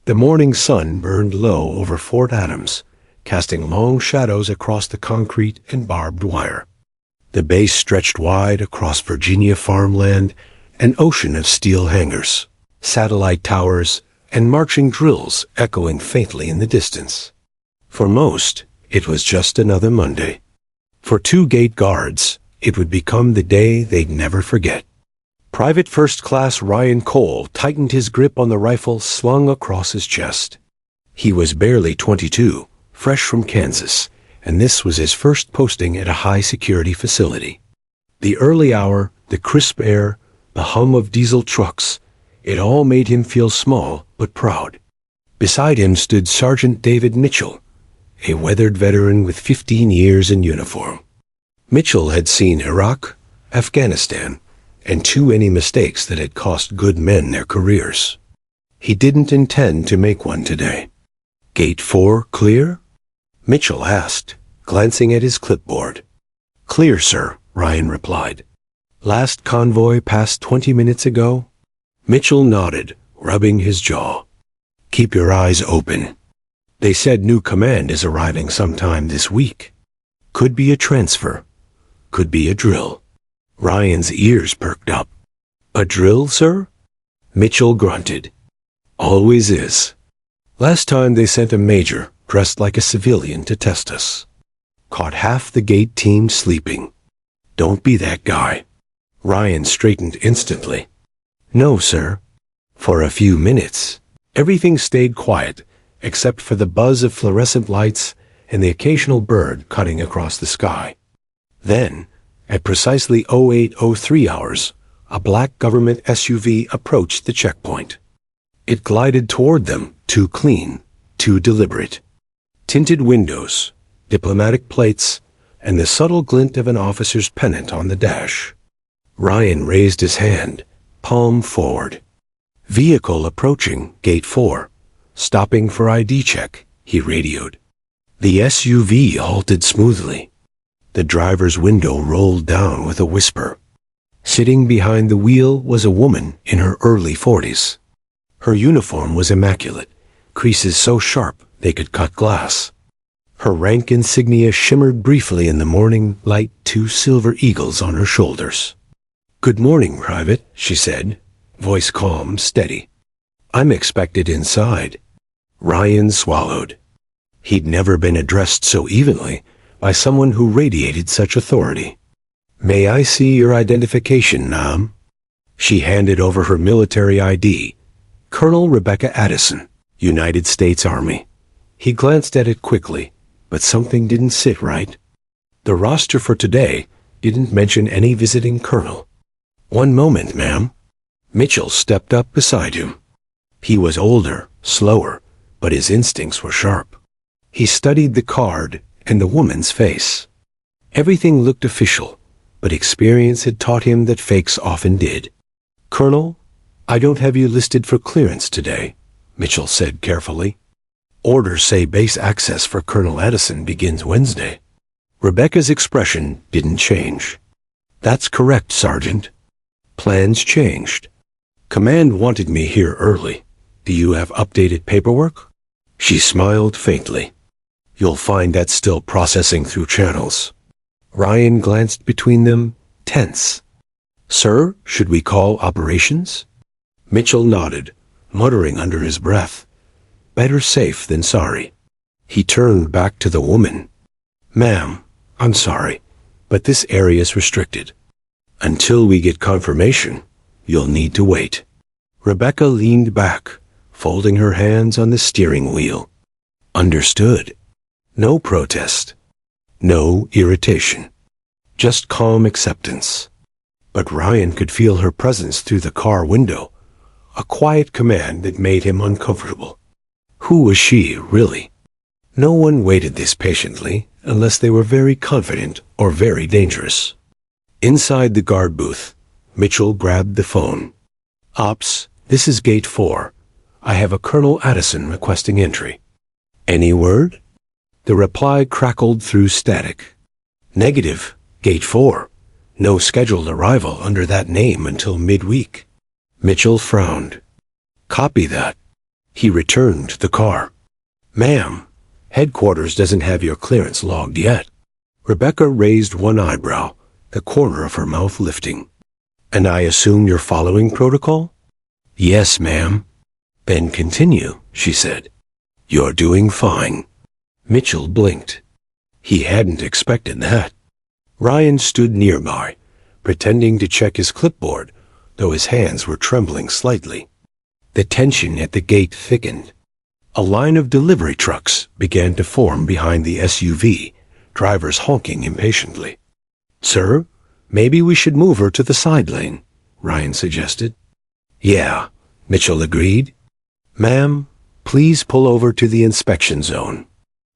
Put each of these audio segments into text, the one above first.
The morning sun burned low over Fort Adams, casting long shadows across the concrete and barbed wire. The base stretched wide across Virginia farmland, an ocean of steel hangars, satellite towers, and marching drills echoing faintly in the distance. For most, it was just another Monday. For two gate guards, it would become the day they'd never forget. Private First Class Ryan Cole tightened his grip on the rifle slung across his chest. He was barely 22, fresh from Kansas, and this was his first posting at a high-security facility. The early hour, the crisp air, the hum of diesel trucks, it all made him feel small but proud. Beside him stood Sergeant David Mitchell, a weathered veteran with 15 years in uniform. Mitchell had seen Iraq, Afghanistan, and too many mistakes that had cost good men their careers. He didn't intend to make one today. "Gate 4 clear?" Mitchell asked, glancing at his clipboard. "Clear, sir," Ryan replied. "Last convoy passed 20 minutes ago?" Mitchell nodded, rubbing his jaw. "Keep your eyes open. They said new command is arriving sometime this week. Could be a transfer. Could be a drill." Ryan's ears perked up. "A drill, sir?" Mitchell grunted. "Always is. Last time they sent a major dressed like a civilian to test us. Caught half the gate team sleeping. Don't be that guy." Ryan straightened instantly. "No, sir." For a few minutes, everything stayed quiet except for the buzz of fluorescent lights and the occasional bird cutting across the sky. Then, at precisely 0803 hours, a black government SUV approached the checkpoint. It glided toward them, too clean, too deliberate. Tinted windows, diplomatic plates, and the subtle glint of an officer's pennant on the dash. Ryan raised his hand, palm forward. "Vehicle approaching, gate 4. Stopping for ID check," he radioed. The SUV halted smoothly. The driver's window rolled down with a whisper. Sitting behind the wheel was a woman in her early 40s. Her uniform was immaculate, creases so sharp they could cut glass. Her rank insignia shimmered briefly in the morning light, 2 silver eagles on her shoulders. "Good morning, Private," she said, voice calm, steady. "I'm expected inside." Ryan swallowed. He'd never been addressed so evenly by someone who radiated such authority. "May I see your identification, ma'am?" She handed over her military ID. Colonel Rebecca Addison, United States Army. He glanced at it quickly, but something didn't sit right. The roster for today didn't mention any visiting colonel. "One moment, ma'am." Mitchell stepped up beside him. He was older, slower, but his instincts were sharp. He studied the card and the woman's face. Everything looked official, but experience had taught him that fakes often did. "Colonel, I don't have you listed for clearance today," Mitchell said carefully. "Orders say base access for Colonel Addison begins Wednesday." Rebecca's expression didn't change. "That's correct, Sergeant. Plans changed. Command wanted me here early. Do you have updated paperwork?" She smiled faintly. "You'll find that's still processing through channels." Ryan glanced between them, tense. "Sir, should we call operations?" Mitchell nodded, muttering under his breath. Better safe than sorry. He turned back to the woman. "Ma'am, I'm sorry, but this area is restricted. Until we get confirmation, you'll need to wait." Rebecca leaned back, folding her hands on the steering wheel. Understood. No protest. No irritation. Just calm acceptance. But Ryan could feel her presence through the car window, a quiet command that made him uncomfortable. Who was she, really? No one waited this patiently unless they were very confident or very dangerous. Inside the guard booth, Mitchell grabbed the phone. "Ops, this is Gate 4. I have a Colonel Addison requesting entry." "Any word?" The reply crackled through static. "Negative, Gate 4. No scheduled arrival under that name until midweek." Mitchell frowned. "Copy that." He returned the car. "Ma'am, headquarters doesn't have your clearance logged yet." Rebecca raised one eyebrow, the corner of her mouth lifting. "And I assume you're following protocol?" "Yes, ma'am." "Then continue," she said. "You're doing fine." Mitchell blinked. He hadn't expected that. Ryan stood nearby, pretending to check his clipboard, though his hands were trembling slightly. The tension at the gate thickened. A line of delivery trucks began to form behind the SUV, drivers honking impatiently. "Sir, maybe we should move her to the side lane," Ryan suggested. "Yeah," Mitchell agreed. "Ma'am, please pull over to the inspection zone."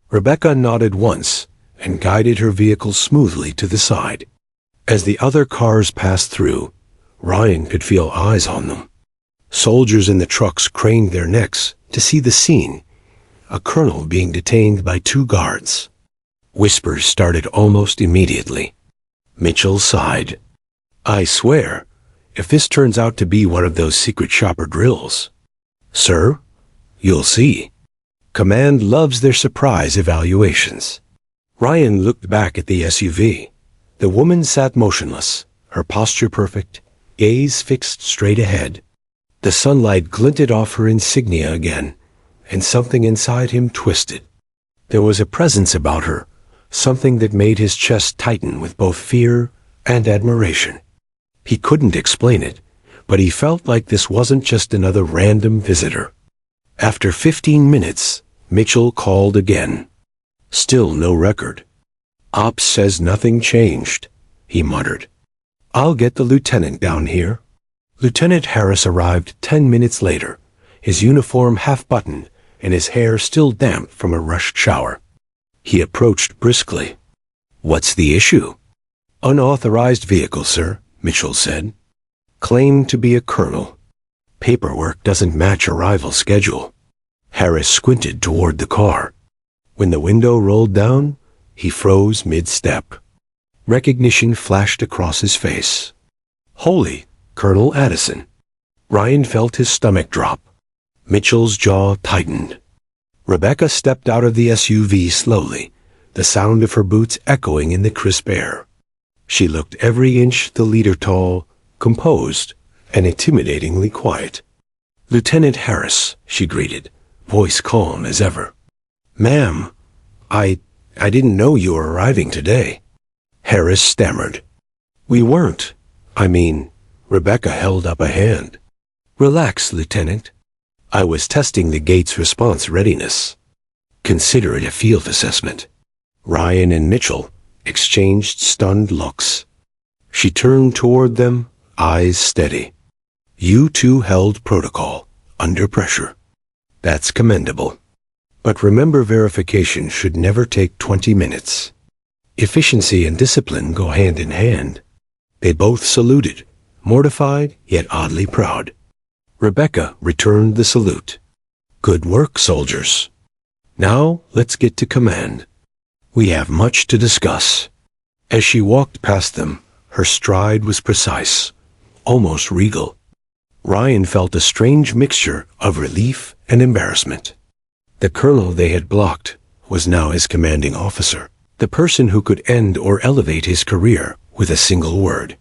Rebecca nodded once and guided her vehicle smoothly to the side. As the other cars passed through, Ryan could feel eyes on them. Soldiers in the trucks craned their necks to see the scene, a colonel being detained by 2 guards. Whispers started almost immediately. Mitchell sighed. "I swear, if this turns out to be one of those secret shopper drills." "Sir, you'll see. Command loves their surprise evaluations." Ryan looked back at the SUV. The woman sat motionless, her posture perfect, gaze fixed straight ahead. The sunlight glinted off her insignia again, and something inside him twisted. There was a presence about her, something that made his chest tighten with both fear and admiration. He couldn't explain it, but he felt like this wasn't just another random visitor. After 15 minutes, Mitchell called again. Still no record. "Ops says nothing changed," he muttered. "I'll get the lieutenant down here." Lieutenant Harris arrived 10 minutes later, his uniform half-buttoned and his hair still damp from a rushed shower. He approached briskly. "What's the issue?" "Unauthorized vehicle, sir," Mitchell said. "Claimed to be a colonel. Paperwork doesn't match arrival schedule." Harris squinted toward the car. When the window rolled down, he froze mid-step. Recognition flashed across his face. "Holy, Colonel Addison." Ryan felt his stomach drop. Mitchell's jaw tightened. Rebecca stepped out of the SUV slowly, the sound of her boots echoing in the crisp air. She looked every inch the leader tall, composed, and intimidatingly quiet. "Lieutenant Harris," she greeted, voice calm as ever. "Ma'am, I didn't know you were arriving today." Harris stammered. "We weren't. I mean," Rebecca held up a hand. "Relax, Lieutenant. I was testing the gate's response readiness. Consider it a field assessment." Ryan and Mitchell exchanged stunned looks. She turned toward them, eyes steady. "You two held protocol, under pressure. That's commendable. But remember, verification should never take 20 minutes. Efficiency and discipline go hand in hand." They both saluted, mortified yet oddly proud. Rebecca returned the salute. "Good work, soldiers. Now let's get to command. We have much to discuss." As she walked past them, her stride was precise, almost regal. Ryan felt a strange mixture of relief and embarrassment. The colonel they had blocked was now his commanding officer, the person who could end or elevate his career with a single word.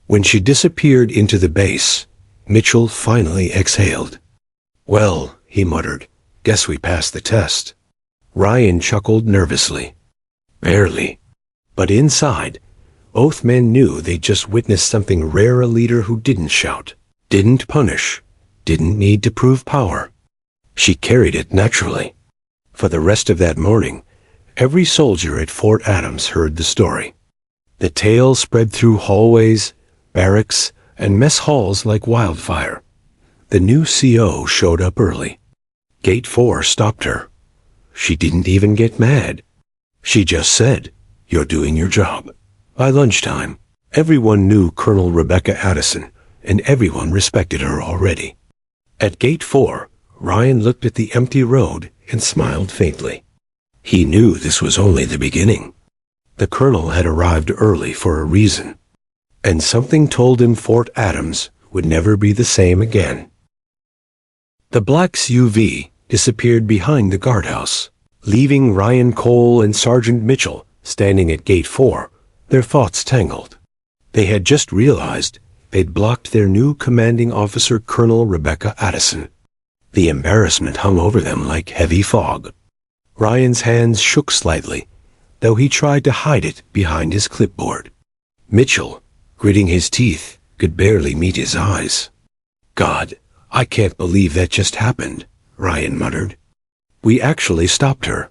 When she disappeared into the base, Mitchell finally exhaled. "Well," he muttered, "guess we passed the test." Ryan chuckled nervously. "Barely." But inside, both men knew they'd just witnessed something rare: a leader who didn't shout, didn't punish, didn't need to prove power. She carried it naturally. For the rest of that morning, every soldier at Fort Adams heard the story. The tale spread through hallways, barracks, and mess halls like wildfire. The new CO showed up early. Gate 4 stopped her. She didn't even get mad. She just said, "You're doing your job." By lunchtime, everyone knew Colonel Rebecca Addison, and everyone respected her already. At Gate 4, Ryan looked at the empty road and smiled faintly. He knew this was only the beginning. The colonel had arrived early for a reason, and something told him Fort Adams would never be the same again. The black SUV disappeared behind the guardhouse, leaving Ryan Cole and Sergeant Mitchell standing at Gate 4, their thoughts tangled. They had just realized they'd blocked their new commanding officer, Colonel Rebecca Addison. The embarrassment hung over them like heavy fog. Ryan's hands shook slightly, though he tried to hide it behind his clipboard. Mitchell, gritting his teeth, could barely meet his eyes. "God, I can't believe that just happened," Ryan muttered. "We actually stopped her."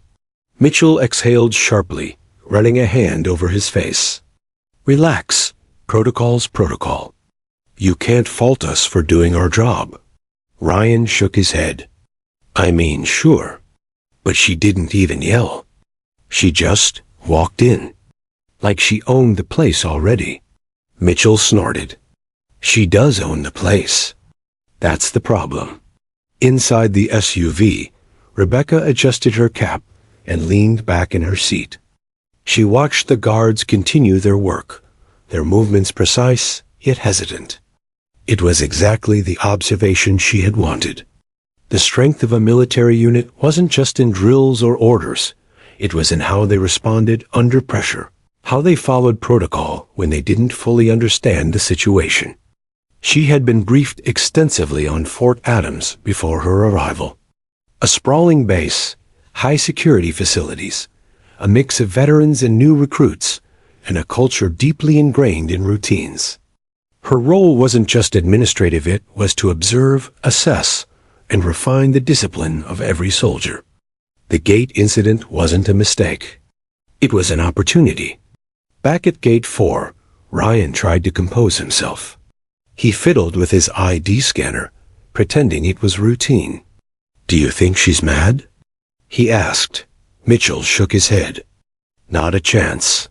Mitchell exhaled sharply, running a hand over his face. "Relax. Protocol's protocol. You can't fault us for doing our job." Ryan shook his head. "I mean, sure. But she didn't even yell. She just walked in. Like she owned the place already." Mitchell snorted. "She does own the place. That's the problem." Inside the SUV, Rebecca adjusted her cap and leaned back in her seat. She watched the guards continue their work, their movements precise yet hesitant. It was exactly the observation she had wanted. The strength of a military unit wasn't just in drills or orders. It was in how they responded under pressure, how they followed protocol when they didn't fully understand the situation. She had been briefed extensively on Fort Adams before her arrival. A sprawling base, high security facilities, a mix of veterans and new recruits, and a culture deeply ingrained in routines. Her role wasn't just administrative, it was to observe, assess, and refine the discipline of every soldier. The gate incident wasn't a mistake. It was an opportunity. Back at Gate 4, Ryan tried to compose himself. He fiddled with his ID scanner, pretending it was routine. "Do you think she's mad?" he asked. Mitchell shook his head. "Not a chance.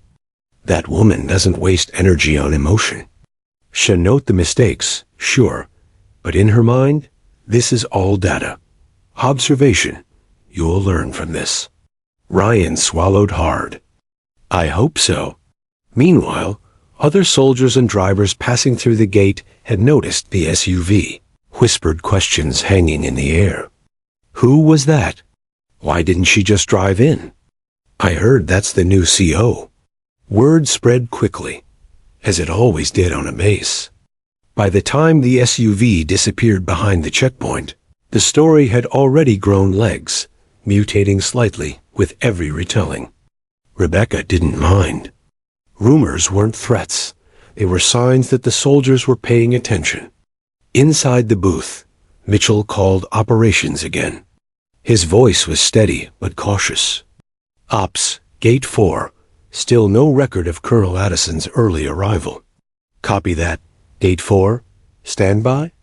That woman doesn't waste energy on emotion. She'll note the mistakes, sure, but in her mind, this is all data. Observation. You'll learn from this." Ryan swallowed hard. "I hope so." Meanwhile, other soldiers and drivers passing through the gate had noticed the SUV, whispered questions hanging in the air. "Who was that? Why didn't she just drive in? I heard that's the new CO." Word spread quickly, as it always did on a base. By the time the SUV disappeared behind the checkpoint, the story had already grown legs, mutating slightly with every retelling. Rebecca didn't mind. Rumors weren't threats. They were signs that the soldiers were paying attention. Inside the booth, Mitchell called operations again. His voice was steady but cautious. "Ops, Gate 4. Still no record of Colonel Addison's early arrival." "Copy that. Gate 4. Stand by.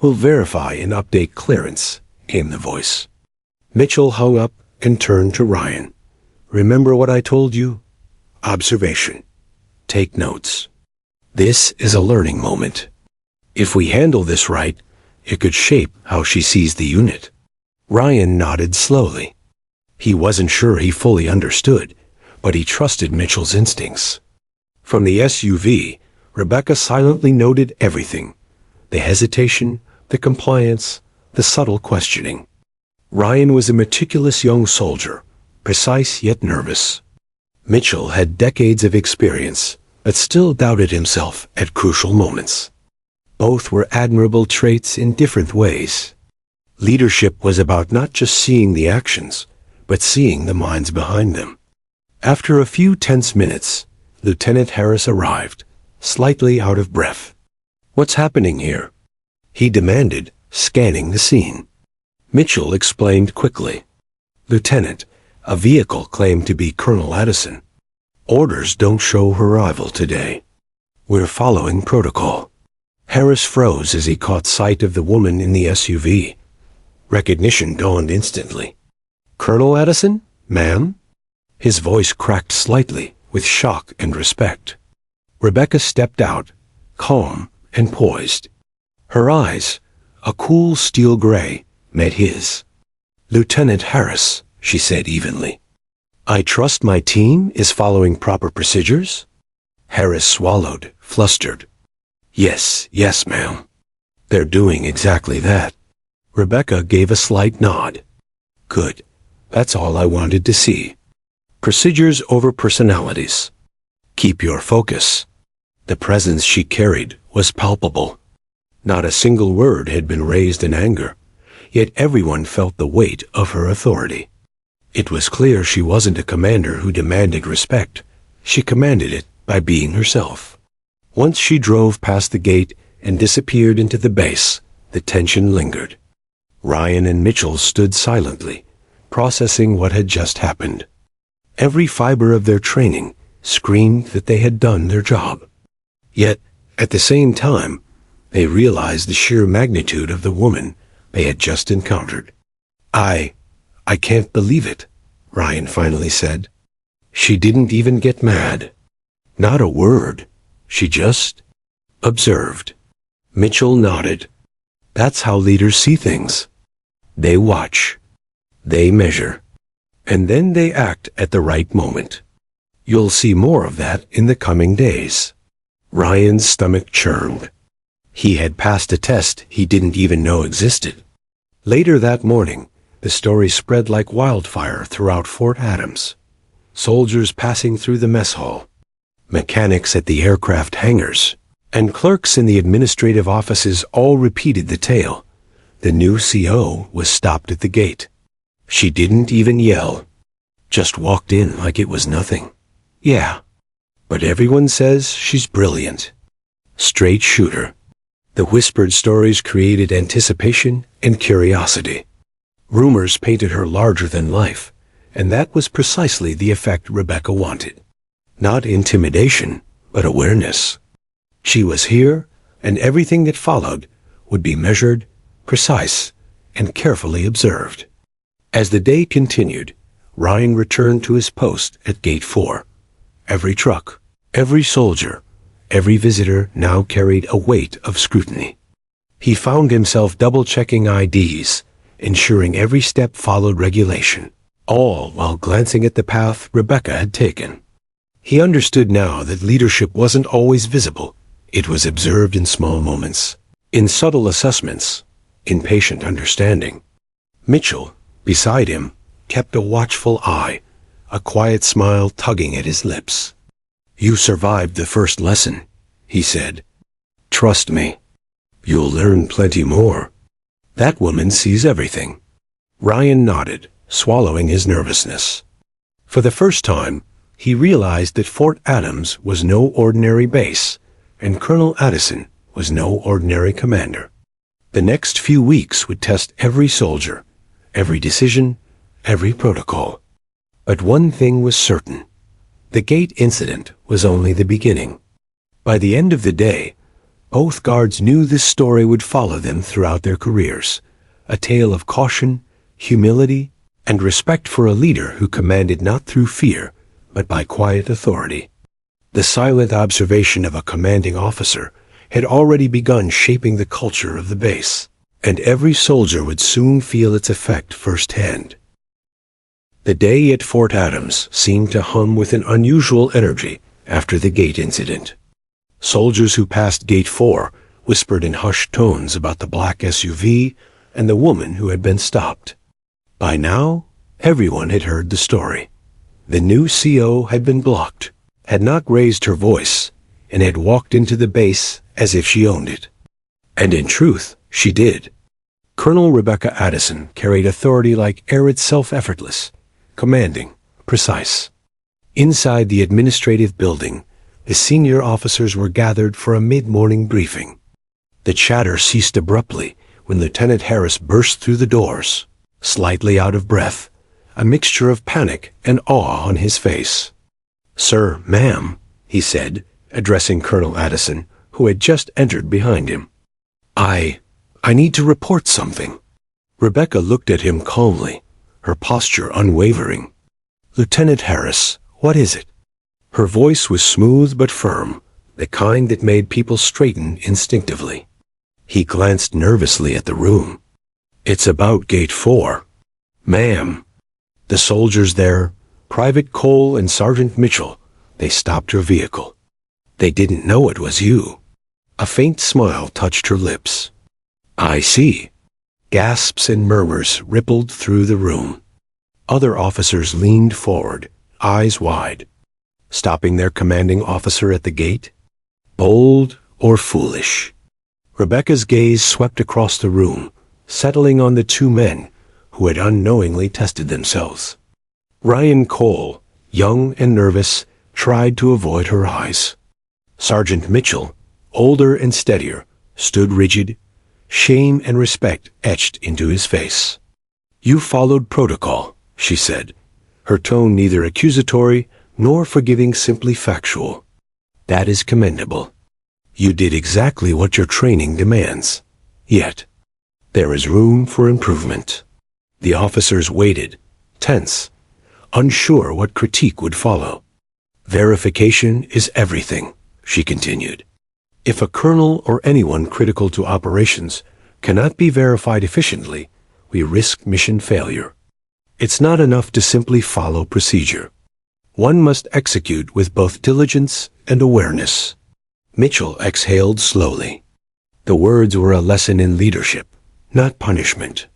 We'll verify and update clearance," came the voice. Mitchell hung up and turned to Ryan. "Remember what I told you? Observation. Take notes. This is a learning moment. If we handle this right, it could shape how she sees the unit." Ryan nodded slowly. He wasn't sure he fully understood, but he trusted Mitchell's instincts. From the SUV, Rebecca silently noted everything: the hesitation, the compliance, the subtle questioning. Ryan was a meticulous young soldier, precise yet nervous. Mitchell had decades of experience, but still doubted himself at crucial moments. Both were admirable traits in different ways. Leadership was about not just seeing the actions, but seeing the minds behind them. After a few tense minutes, Lieutenant Harris arrived, slightly out of breath. "What's happening here?" he demanded, scanning the scene. Mitchell explained quickly. "Lieutenant, a vehicle claimed to be Colonel Addison. Orders don't show her arrival today. We're following protocol." Harris froze as he caught sight of the woman in the SUV. Recognition dawned instantly. "Colonel Addison, ma'am?" His voice cracked slightly with shock and respect. Rebecca stepped out, calm and poised. Her eyes, a cool steel gray, met his. "Lieutenant Harris," she said evenly. "I trust my team is following proper procedures?" Harris swallowed, flustered. Yes, ma'am. They're doing exactly that." Rebecca gave a slight nod. Good. That's all I wanted to see. Procedures over personalities. Keep your focus. The presence she carried was palpable. Not a single word had been raised in anger, yet everyone felt the weight of her authority. It was clear she wasn't a commander who demanded respect. She commanded it by being herself. Once she drove past the gate and disappeared into the base, the tension lingered. Ryan and Mitchell stood silently, processing what had just happened. Every fiber of their training screamed that they had done their job. Yet, at the same time, they realized the sheer magnitude of the woman they had just encountered. I can't believe it," Ryan finally said. "She didn't even get mad. Not a word. She just observed." Mitchell nodded. "That's how leaders see things. They watch. They measure. And then they act at the right moment. You'll see more of that in the coming days." Ryan's stomach churned. He had passed a test he didn't even know existed. Later that morning, the story spread like wildfire throughout Fort Adams. Soldiers passing through the mess hall, mechanics at the aircraft hangars, and clerks in the administrative offices all repeated the tale. The new CO was stopped at the gate. She didn't even yell. Just walked in like it was nothing. Yeah, but everyone says she's brilliant. Straight shooter. The whispered stories created anticipation and curiosity. Rumors painted her larger than life, and that was precisely the effect Rebecca wanted. Not intimidation, but awareness. She was here, and everything that followed would be measured, precise, and carefully observed. As the day continued, Ryan returned to his post at Gate 4. Every truck, every soldier, every visitor now carried a weight of scrutiny. He found himself double-checking IDs, ensuring every step followed regulation, all while glancing at the path Rebecca had taken. He understood now that leadership wasn't always visible. It was observed in small moments, in subtle assessments, in patient understanding. Mitchell, beside him, kept a watchful eye, a quiet smile tugging at his lips. "You survived the first lesson," he said. "Trust me. You'll learn plenty more. That woman sees everything." Ryan nodded, swallowing his nervousness. For the first time, he realized that Fort Adams was no ordinary base, and Colonel Addison was no ordinary commander. The next few weeks would test every soldier, every decision, every protocol. But one thing was certain. The gate incident was only the beginning. By the end of the day, both guards knew this story would follow them throughout their careers, a tale of caution, humility, and respect for a leader who commanded not through fear, but by quiet authority. The silent observation of a commanding officer had already begun shaping the culture of the base, and every soldier would soon feel its effect firsthand. The day at Fort Adams seemed to hum with an unusual energy after the gate incident. Soldiers who passed Gate 4 whispered in hushed tones about the black SUV and the woman who had been stopped. By now, everyone had heard the story. The new CO had been blocked, had not raised her voice, and had walked into the base as if she owned it. And in truth, she did. Colonel Rebecca Addison carried authority like air itself, effortless, commanding, precise. Inside the administrative building, the senior officers were gathered for a mid-morning briefing. The chatter ceased abruptly when Lieutenant Harris burst through the doors, slightly out of breath, a mixture of panic and awe on his face. "Sir, ma'am," he said, addressing Colonel Addison, who had just entered behind him. I need to report something." Rebecca looked at him calmly, her posture unwavering. "Lieutenant Harris, what is it?" Her voice was smooth but firm, the kind that made people straighten instinctively. He glanced nervously at the room. "It's about Gate 4. Ma'am." The soldiers there, Private Cole and Sergeant Mitchell, they stopped her vehicle. "They didn't know it was you." A faint smile touched her lips. "I see. Gasps and murmurs rippled through the room. Other officers leaned forward, eyes wide. Stopping their commanding officer at the gate? Bold or foolish? Rebecca's gaze swept across the room, settling on the two men who had unknowingly tested themselves. Ryan Cole, young and nervous, tried to avoid her eyes. Sergeant Mitchell, older and steadier, stood rigid, shame and respect etched into his face. "You followed protocol," she said, her tone neither accusatory nor forgiving, simply factual. "That is commendable. You did exactly what your training demands. Yet, there is room for improvement." The officers waited, tense, unsure what critique would follow. "Verification is everything," she continued. "If a colonel or anyone critical to operations cannot be verified efficiently, we risk mission failure. It's not enough to simply follow procedure. One must execute with both diligence and awareness." Mitchell exhaled slowly. The words were a lesson in leadership, not punishment.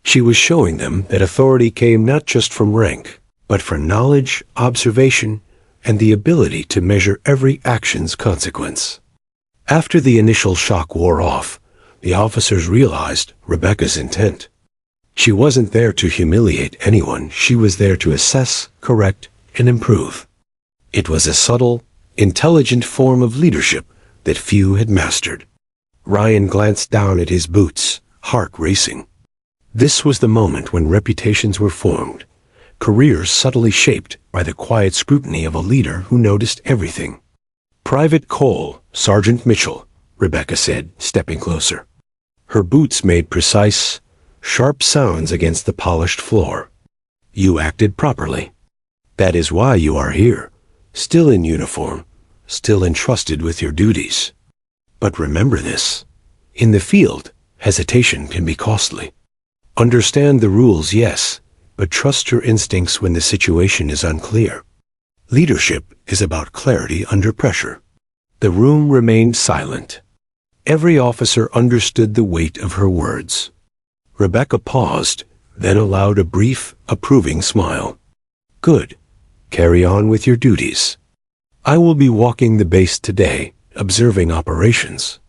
She was showing them that authority came not just from rank, but from knowledge, observation, and the ability to measure every action's consequence. After the initial shock wore off, the officers realized Rebecca's intent. She wasn't there to humiliate anyone. She was there to assess, correct, and improve. It was a subtle, intelligent form of leadership that few had mastered. Ryan glanced down at his boots, heart racing. This was the moment when reputations were formed, careers subtly shaped by the quiet scrutiny of a leader who noticed everything. "Private Cole, Sergeant Mitchell," Rebecca said, stepping closer. Her boots made precise, sharp sounds against the polished floor. "You acted properly. That is why you are here, still in uniform, still entrusted with your duties. But remember this, in the field, hesitation can be costly. Understand the rules, yes, but trust your instincts when the situation is unclear. Leadership is about clarity under pressure." The room remained silent. Every officer understood the weight of her words. Rebecca paused, then allowed a brief, approving smile. "Good. Carry on with your duties. I will be walking the base today, observing operations.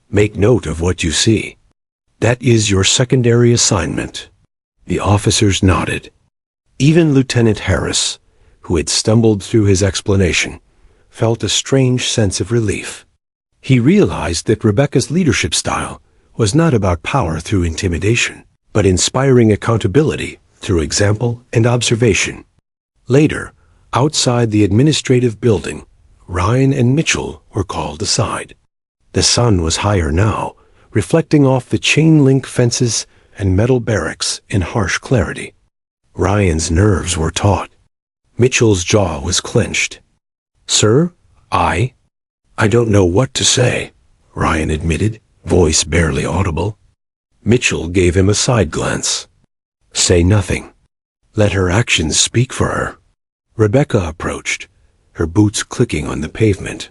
Make note of what you see. That is your secondary assignment." The officers nodded. Even Lieutenant Harris, who had stumbled through his explanation, felt a strange sense of relief. He realized that Rebecca's leadership style was not about power through intimidation, but inspiring accountability through example and observation. Later, outside the administrative building, Ryan and Mitchell were called aside. The sun was higher now, reflecting off the chain-link fences and metal barracks in harsh clarity. Ryan's nerves were taut. Mitchell's jaw was clenched. "Sir, I don't know what to say," Ryan admitted, voice barely audible. Mitchell gave him a side glance. "Say nothing. Let her actions speak for her." Rebecca approached, her boots clicking on the pavement.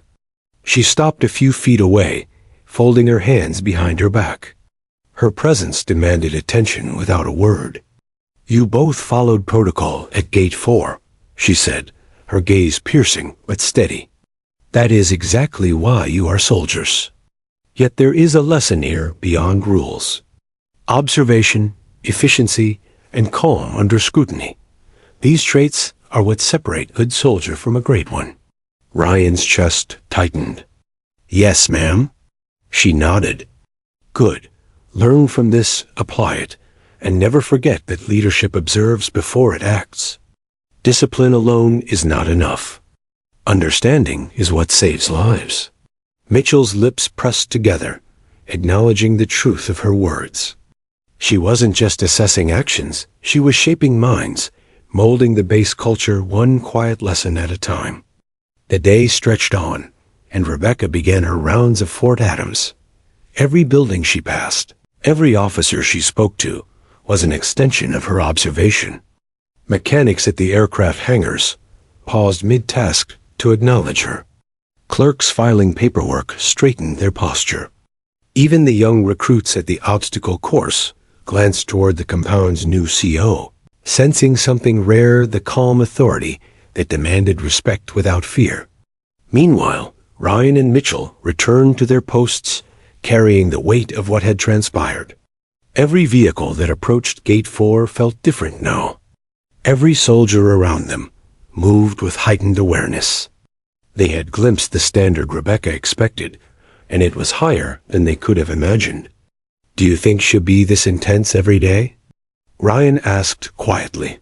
She stopped a few feet away, folding her hands behind her back. Her presence demanded attention without a word. "You both followed protocol at Gate 4, she said, her gaze piercing but steady. "That is exactly why you are soldiers. Yet there is a lesson here beyond rules. Observation, efficiency, and calm under scrutiny. These traits are what separate a good soldier from a great one." Ryan's chest tightened. "Yes, ma'am." She nodded. "Good. Learn from this, apply it, and never forget that leadership observes before it acts. Discipline alone is not enough. Understanding is what saves lives." Mitchell's lips pressed together, acknowledging the truth of her words. She wasn't just assessing actions, she was shaping minds, molding the base culture one quiet lesson at a time. The day stretched on, and Rebecca began her rounds of Fort Adams. Every building she passed, every officer she spoke to, was an extension of her observation. Mechanics at the aircraft hangars paused mid-task to acknowledge her. Clerks filing paperwork straightened their posture. Even the young recruits at the obstacle course glanced toward the compound's new CO, sensing something rare, the calm authority that demanded respect without fear. Meanwhile, Ryan and Mitchell returned to their posts, carrying the weight of what had transpired. Every vehicle that approached Gate 4 felt different now. Every soldier around them moved with heightened awareness. They had glimpsed the standard Rebecca expected, and it was higher than they could have imagined. "Do you think she'll be this intense every day?" Ryan asked quietly.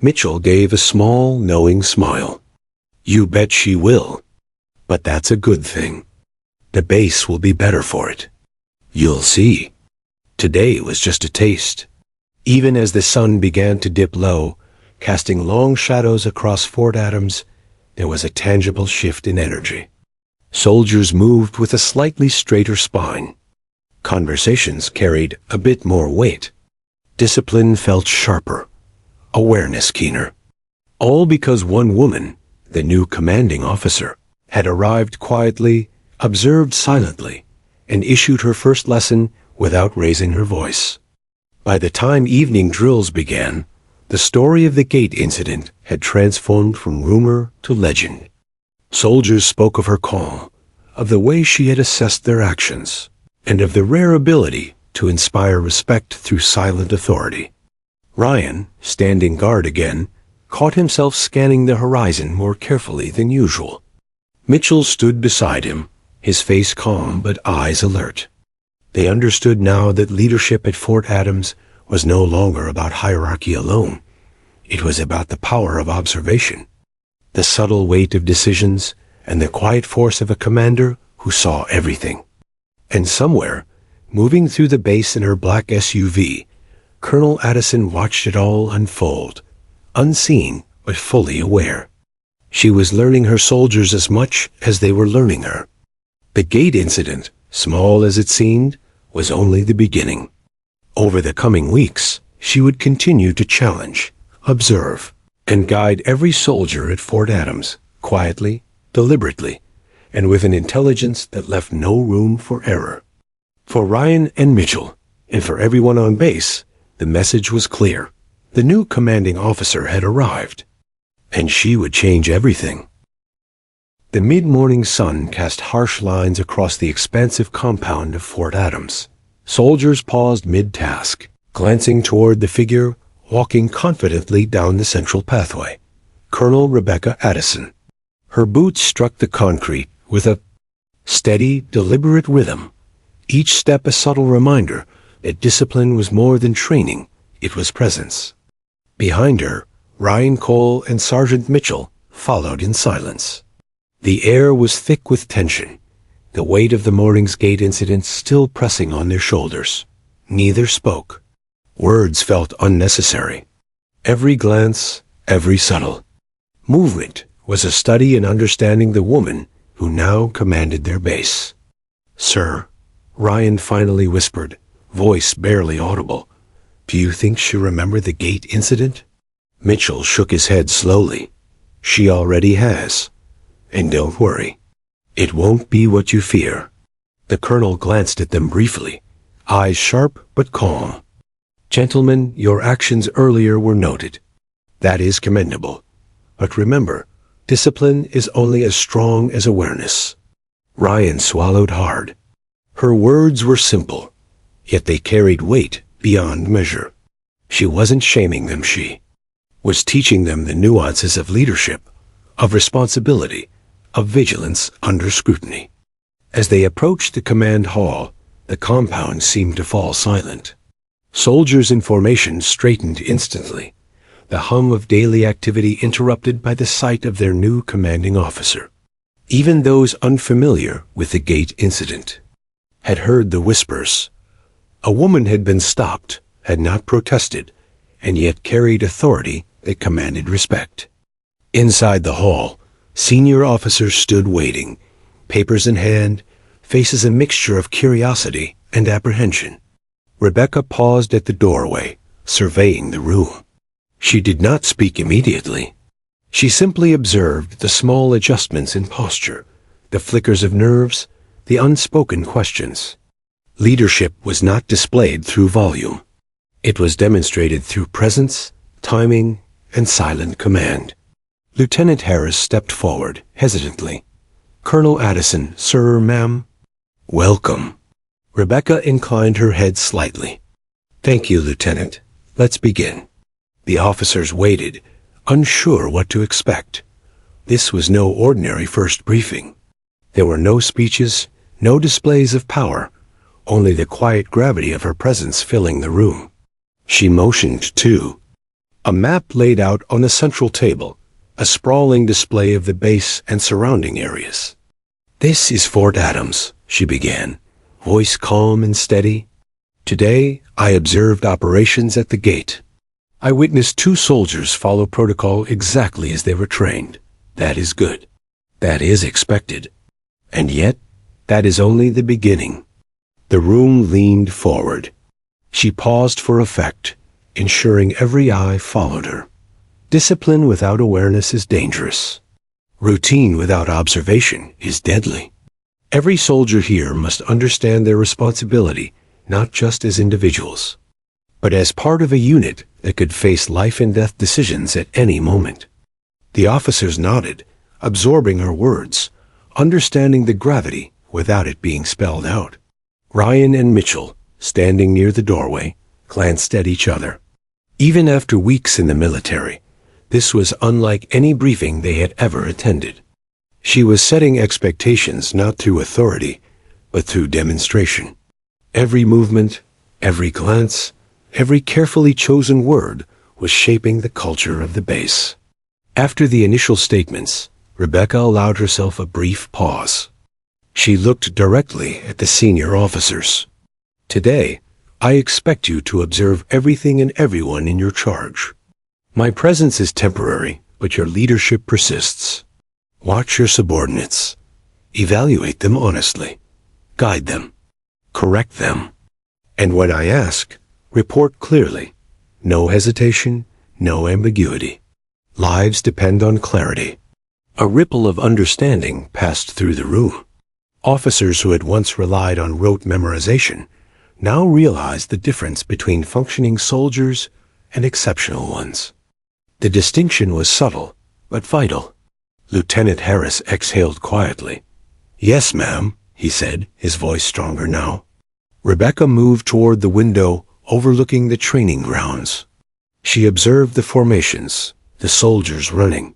Mitchell gave a small, knowing smile. "You bet she will. But that's a good thing. The base will be better for it. You'll see." Today was just a taste. Even as the sun began to dip low, casting long shadows across Fort Adams, there was a tangible shift in energy. Soldiers moved with a slightly straighter spine. Conversations carried a bit more weight. Discipline felt sharper, awareness keener. All because one woman, the new commanding officer, had arrived quietly, observed silently, and issued her first lesson without raising her voice. By the time evening drills began, the story of the gate incident had transformed from rumor to legend. Soldiers spoke of her calm, of the way she had assessed their actions, and of the rare ability to inspire respect through silent authority. Ryan, standing guard again, caught himself scanning the horizon more carefully than usual. Mitchell stood beside him, his face calm but eyes alert. They understood now that leadership at Fort Adams was no longer about hierarchy alone. It was about the power of observation, the subtle weight of decisions, and the quiet force of a commander who saw everything. And somewhere, moving through the base in her black SUV, Colonel Addison watched it all unfold, unseen but fully aware. She was learning her soldiers as much as they were learning her. The gate incident, small as it seemed, was only the beginning. Over the coming weeks, she would continue to challenge, observe, and guide every soldier at Fort Adams, quietly, deliberately, and with an intelligence that left no room for error. For Ryan and Mitchell, and for everyone on base, the message was clear. The new commanding officer had arrived, and she would change everything. The mid-morning sun cast harsh lines across the expansive compound of Fort Adams. Soldiers paused mid-task, glancing toward the figure walking confidently down the central pathway. Colonel Rebecca Addison. Her boots struck the concrete with a steady, deliberate rhythm, each step a subtle reminder that discipline was more than training, it was presence. Behind her, Ryan Cole and Sergeant Mitchell followed in silence. The air was thick with tension, the weight of the morning's gate incident still pressing on their shoulders. Neither spoke. Words felt unnecessary. Every glance, every subtle movement was a study in understanding the woman who now commanded their base. "Sir," Ryan finally whispered, voice barely audible, "do you think she'll remember the gate incident?" Mitchell shook his head slowly. "She already has. And don't worry. It won't be what you fear." The colonel glanced at them briefly, eyes sharp but calm. "Gentlemen, your actions earlier were noted. That is commendable. But remember, discipline is only as strong as awareness." Ryan swallowed hard. Her words were simple, yet they carried weight beyond measure. She wasn't shaming them, she was teaching them the nuances of leadership, of responsibility, of vigilance under scrutiny. As they approached the command hall, the compound seemed to fall silent. Soldiers in formation straightened instantly, the hum of daily activity interrupted by the sight of their new commanding officer. Even those unfamiliar with the gate incident had heard the whispers. A woman had been stopped, had not protested, and yet carried authority that commanded respect. Inside the hall, senior officers stood waiting, papers in hand, faces a mixture of curiosity and apprehension. Rebecca paused at the doorway, surveying the room. She did not speak immediately. She simply observed the small adjustments in posture, the flickers of nerves, the unspoken questions. Leadership was not displayed through volume. It was demonstrated through presence, timing, and silent command. Lieutenant Harris stepped forward, hesitantly. "Colonel Addison, sir, ma'am." "Welcome." Rebecca inclined her head slightly. "Thank you, Lieutenant. Let's begin." The officers waited, unsure what to expect. This was no ordinary first briefing. There were no speeches, no displays of power, only the quiet gravity of her presence filling the room. She motioned, too. A map laid out on the central table, a sprawling display of the base and surrounding areas. "This is Fort Adams," she began, voice calm and steady. "Today, I observed operations at the gate. I witnessed 2 soldiers follow protocol exactly as they were trained. That is good. That is expected. And yet, that is only the beginning." The room leaned forward. She paused for effect, ensuring every eye followed her. Discipline without awareness is dangerous. Routine without observation is deadly. Every soldier here must understand their responsibility, not just as individuals, but as part of a unit that could face life and death decisions at any moment. The officers nodded, absorbing her words, understanding the gravity without it being spelled out. Ryan and Mitchell, standing near the doorway, glanced at each other. Even after weeks in the military, this was unlike any briefing they had ever attended. She was setting expectations not through authority, but through demonstration. Every movement, every glance, every carefully chosen word was shaping the culture of the base. After the initial statements, Rebecca allowed herself a brief pause. She looked directly at the senior officers. "Today, I expect you to observe everything and everyone in your charge. My presence is temporary, but your leadership persists. Watch your subordinates. Evaluate them honestly. Guide them. Correct them. And when I ask, report clearly. No hesitation, no ambiguity. Lives depend on clarity." A ripple of understanding passed through the room. Officers who had once relied on rote memorization now realized the difference between functioning soldiers and exceptional ones. The distinction was subtle, but vital. Lieutenant Harris exhaled quietly. "Yes, ma'am," he said, his voice stronger now. Rebecca moved toward the window overlooking the training grounds. She observed the formations, the soldiers running,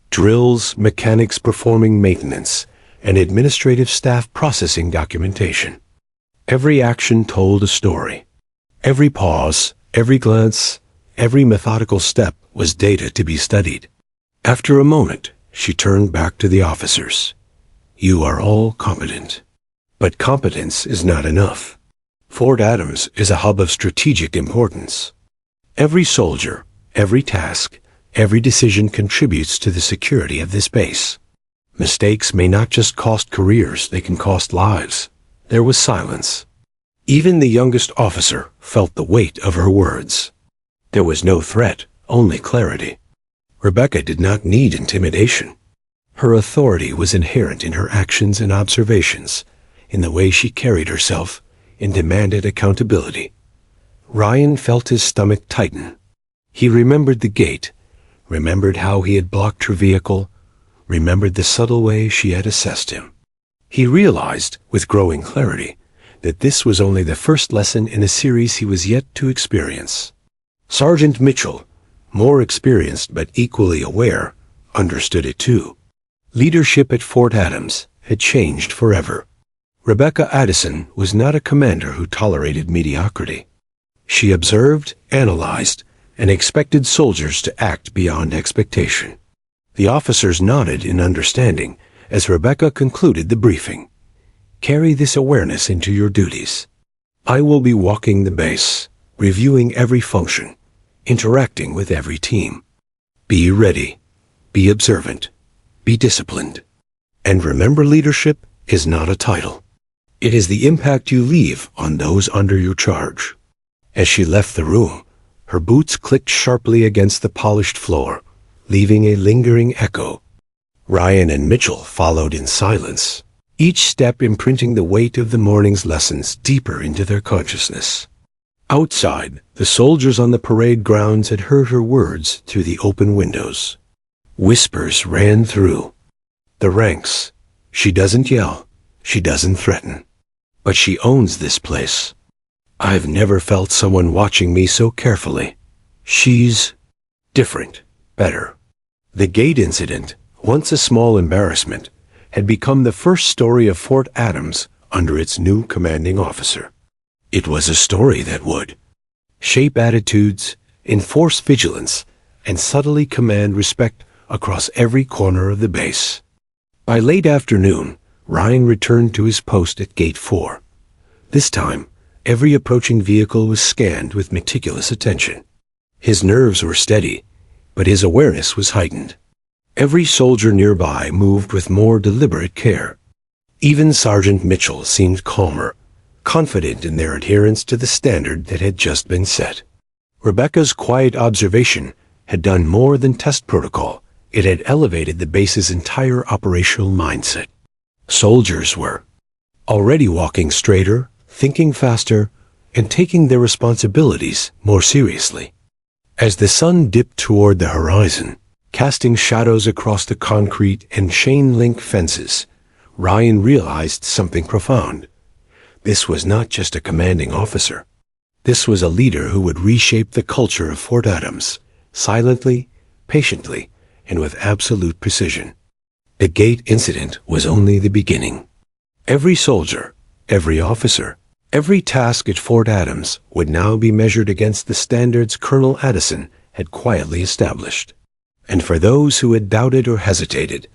drills, mechanics performing maintenance, and administrative staff processing documentation. Every action told a story. Every pause, every glance, every methodical step was data to be studied. After a moment, she turned back to the officers. "You are all competent. But competence is not enough. Fort Adams is a hub of strategic importance. Every soldier, every task, every decision contributes to the security of this base. Mistakes may not just cost careers, they can cost lives." There was silence. Even the youngest officer felt the weight of her words. There was no threat, only clarity. Rebecca did not need intimidation. Her authority was inherent in her actions and observations, in the way she carried herself, and demanded accountability. Ryan felt his stomach tighten. He remembered the gate, remembered how he had blocked her vehicle, remembered the subtle way she had assessed him. He realized, with growing clarity, that this was only the first lesson in a series he was yet to experience. Sergeant Mitchell, more experienced but equally aware, understood it too. Leadership at Fort Adams had changed forever. Rebecca Addison was not a commander who tolerated mediocrity. She observed, analyzed, and expected soldiers to act beyond expectation. The officers nodded in understanding as Rebecca concluded the briefing. "Carry this awareness into your duties. I will be walking the base, reviewing every function, interacting with every team. Be ready, be observant, be disciplined. And remember, leadership is not a title. It is the impact you leave on those under your charge." As she left the room, her boots clicked sharply against the polished floor, leaving a lingering echo. Ryan and Mitchell followed in silence, each step imprinting the weight of the morning's lessons deeper into their consciousness. Outside, the soldiers on the parade grounds had heard her words through the open windows. Whispers ran through the ranks. She doesn't yell. She doesn't threaten. But she owns this place. I've never felt someone watching me so carefully. She's different, better. The gate incident, once a small embarrassment, had become the first story of Fort Adams under its new commanding officer. It was a story that would shape attitudes, enforce vigilance, and subtly command respect across every corner of the base. By late afternoon, Ryan returned to his post at Gate 4. This time, every approaching vehicle was scanned with meticulous attention. His nerves were steady, but his awareness was heightened. Every soldier nearby moved with more deliberate care. Even Sergeant Mitchell seemed calmer, confident in their adherence to the standard that had just been set. Rebecca's quiet observation had done more than test protocol. It had elevated the base's entire operational mindset. Soldiers were already walking straighter, thinking faster, and taking their responsibilities more seriously. As the sun dipped toward the horizon, casting shadows across the concrete and chain-link fences, Ryan realized something profound. This was not just a commanding officer. This was a leader who would reshape the culture of Fort Adams, silently, patiently, and with absolute precision. The gate incident was only the beginning. Every soldier, every officer, every task at Fort Adams would now be measured against the standards Colonel Addison had quietly established. And for those who had doubted or hesitated,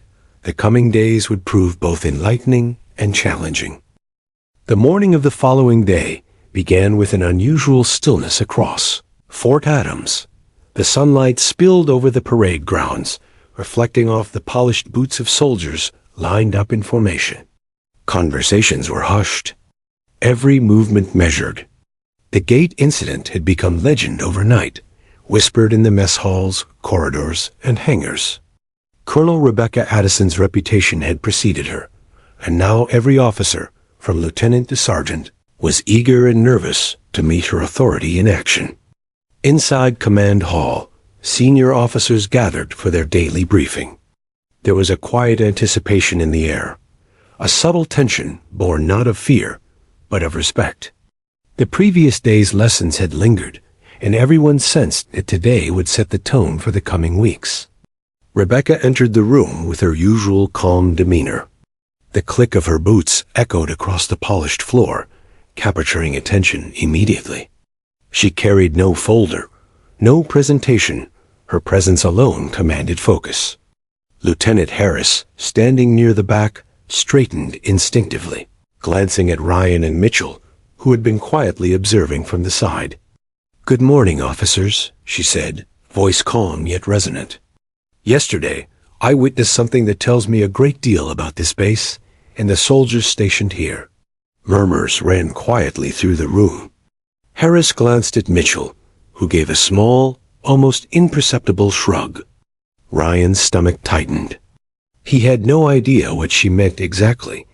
the coming days would prove both enlightening and challenging. The morning of the following day began with an unusual stillness across Fort Adams. The sunlight spilled over the parade grounds, reflecting off the polished boots of soldiers lined up in formation. Conversations were hushed, every movement measured. The gate incident had become legend overnight, whispered in the mess halls, corridors, and hangars. Colonel Rebecca Addison's reputation had preceded her, and now every officer, from lieutenant to sergeant, was eager and nervous to meet her authority in action. Inside Command Hall, senior officers gathered for their daily briefing. There was a quiet anticipation in the air, a subtle tension born not of fear, but of respect. The previous day's lessons had lingered, and everyone sensed that today would set the tone for the coming weeks. Rebecca entered the room with her usual calm demeanor. The click of her boots echoed across the polished floor, capturing attention immediately. She carried no folder, no presentation. Her presence alone commanded focus. Lieutenant Harris, standing near the back, straightened instinctively, glancing at Ryan and Mitchell, who had been quietly observing from the side. "Good morning, officers," she said, voice calm yet resonant. "Yesterday, I witnessed something that tells me a great deal about this base and the soldiers stationed here." Murmurs ran quietly through the room. Harris glanced at Mitchell, who gave a small, almost imperceptible shrug. Ryan's stomach tightened. He had no idea what she meant exactly,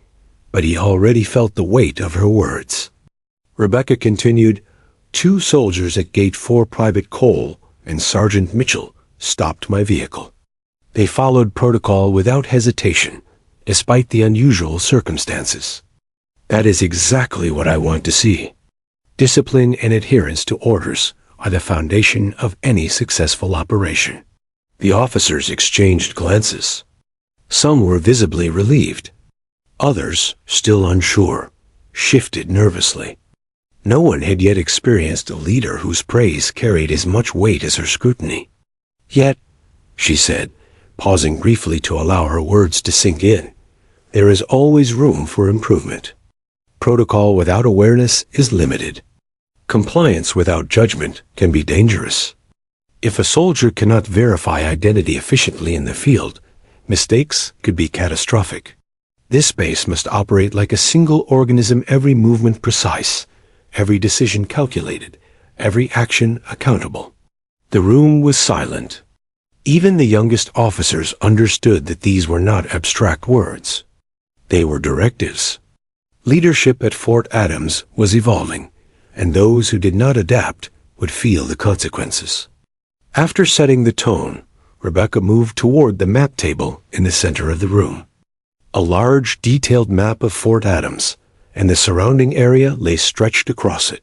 but he already felt the weight of her words. Rebecca continued, "2 soldiers at Gate 4, Private Cole and Sergeant Mitchell, stopped my vehicle. They followed protocol without hesitation, despite the unusual circumstances. That is exactly what I want to see. Discipline and adherence to orders are the foundation of any successful operation." The officers exchanged glances. Some were visibly relieved. Others, still unsure, shifted nervously. No one had yet experienced a leader whose praise carried as much weight as her scrutiny. "Yet," she said, pausing briefly to allow her words to sink in, "there is always room for improvement. Protocol without awareness is limited. Compliance without judgment can be dangerous. If a soldier cannot verify identity efficiently in the field, mistakes could be catastrophic. This base must operate like a single organism, every movement precise, every decision calculated, every action accountable." The room was silent. Even the youngest officers understood that these were not abstract words. They were directives. Leadership at Fort Adams was evolving, and those who did not adapt would feel the consequences. After setting the tone, Rebecca moved toward the map table in the center of the room. A large, detailed map of Fort Adams and the surrounding area lay stretched across it.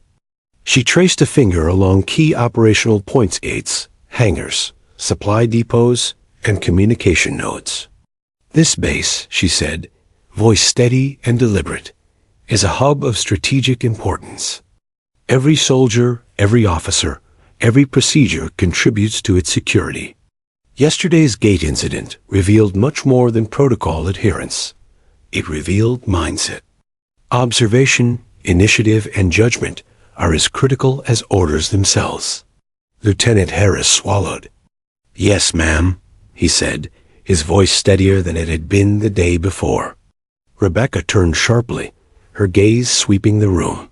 She traced a finger along key operational points gates, hangars, supply depots, and communication nodes. This base, she said, voice steady and deliberate, is a hub of strategic importance. Every soldier, every officer, every procedure contributes to its security. Yesterday's gate incident revealed much more than protocol adherence. It revealed mindset. Observation, initiative, and judgment are as critical as orders themselves. Lieutenant Harris swallowed. "Yes, ma'am," he said, his voice steadier than it had been the day before. Rebecca turned sharply, her gaze sweeping the room.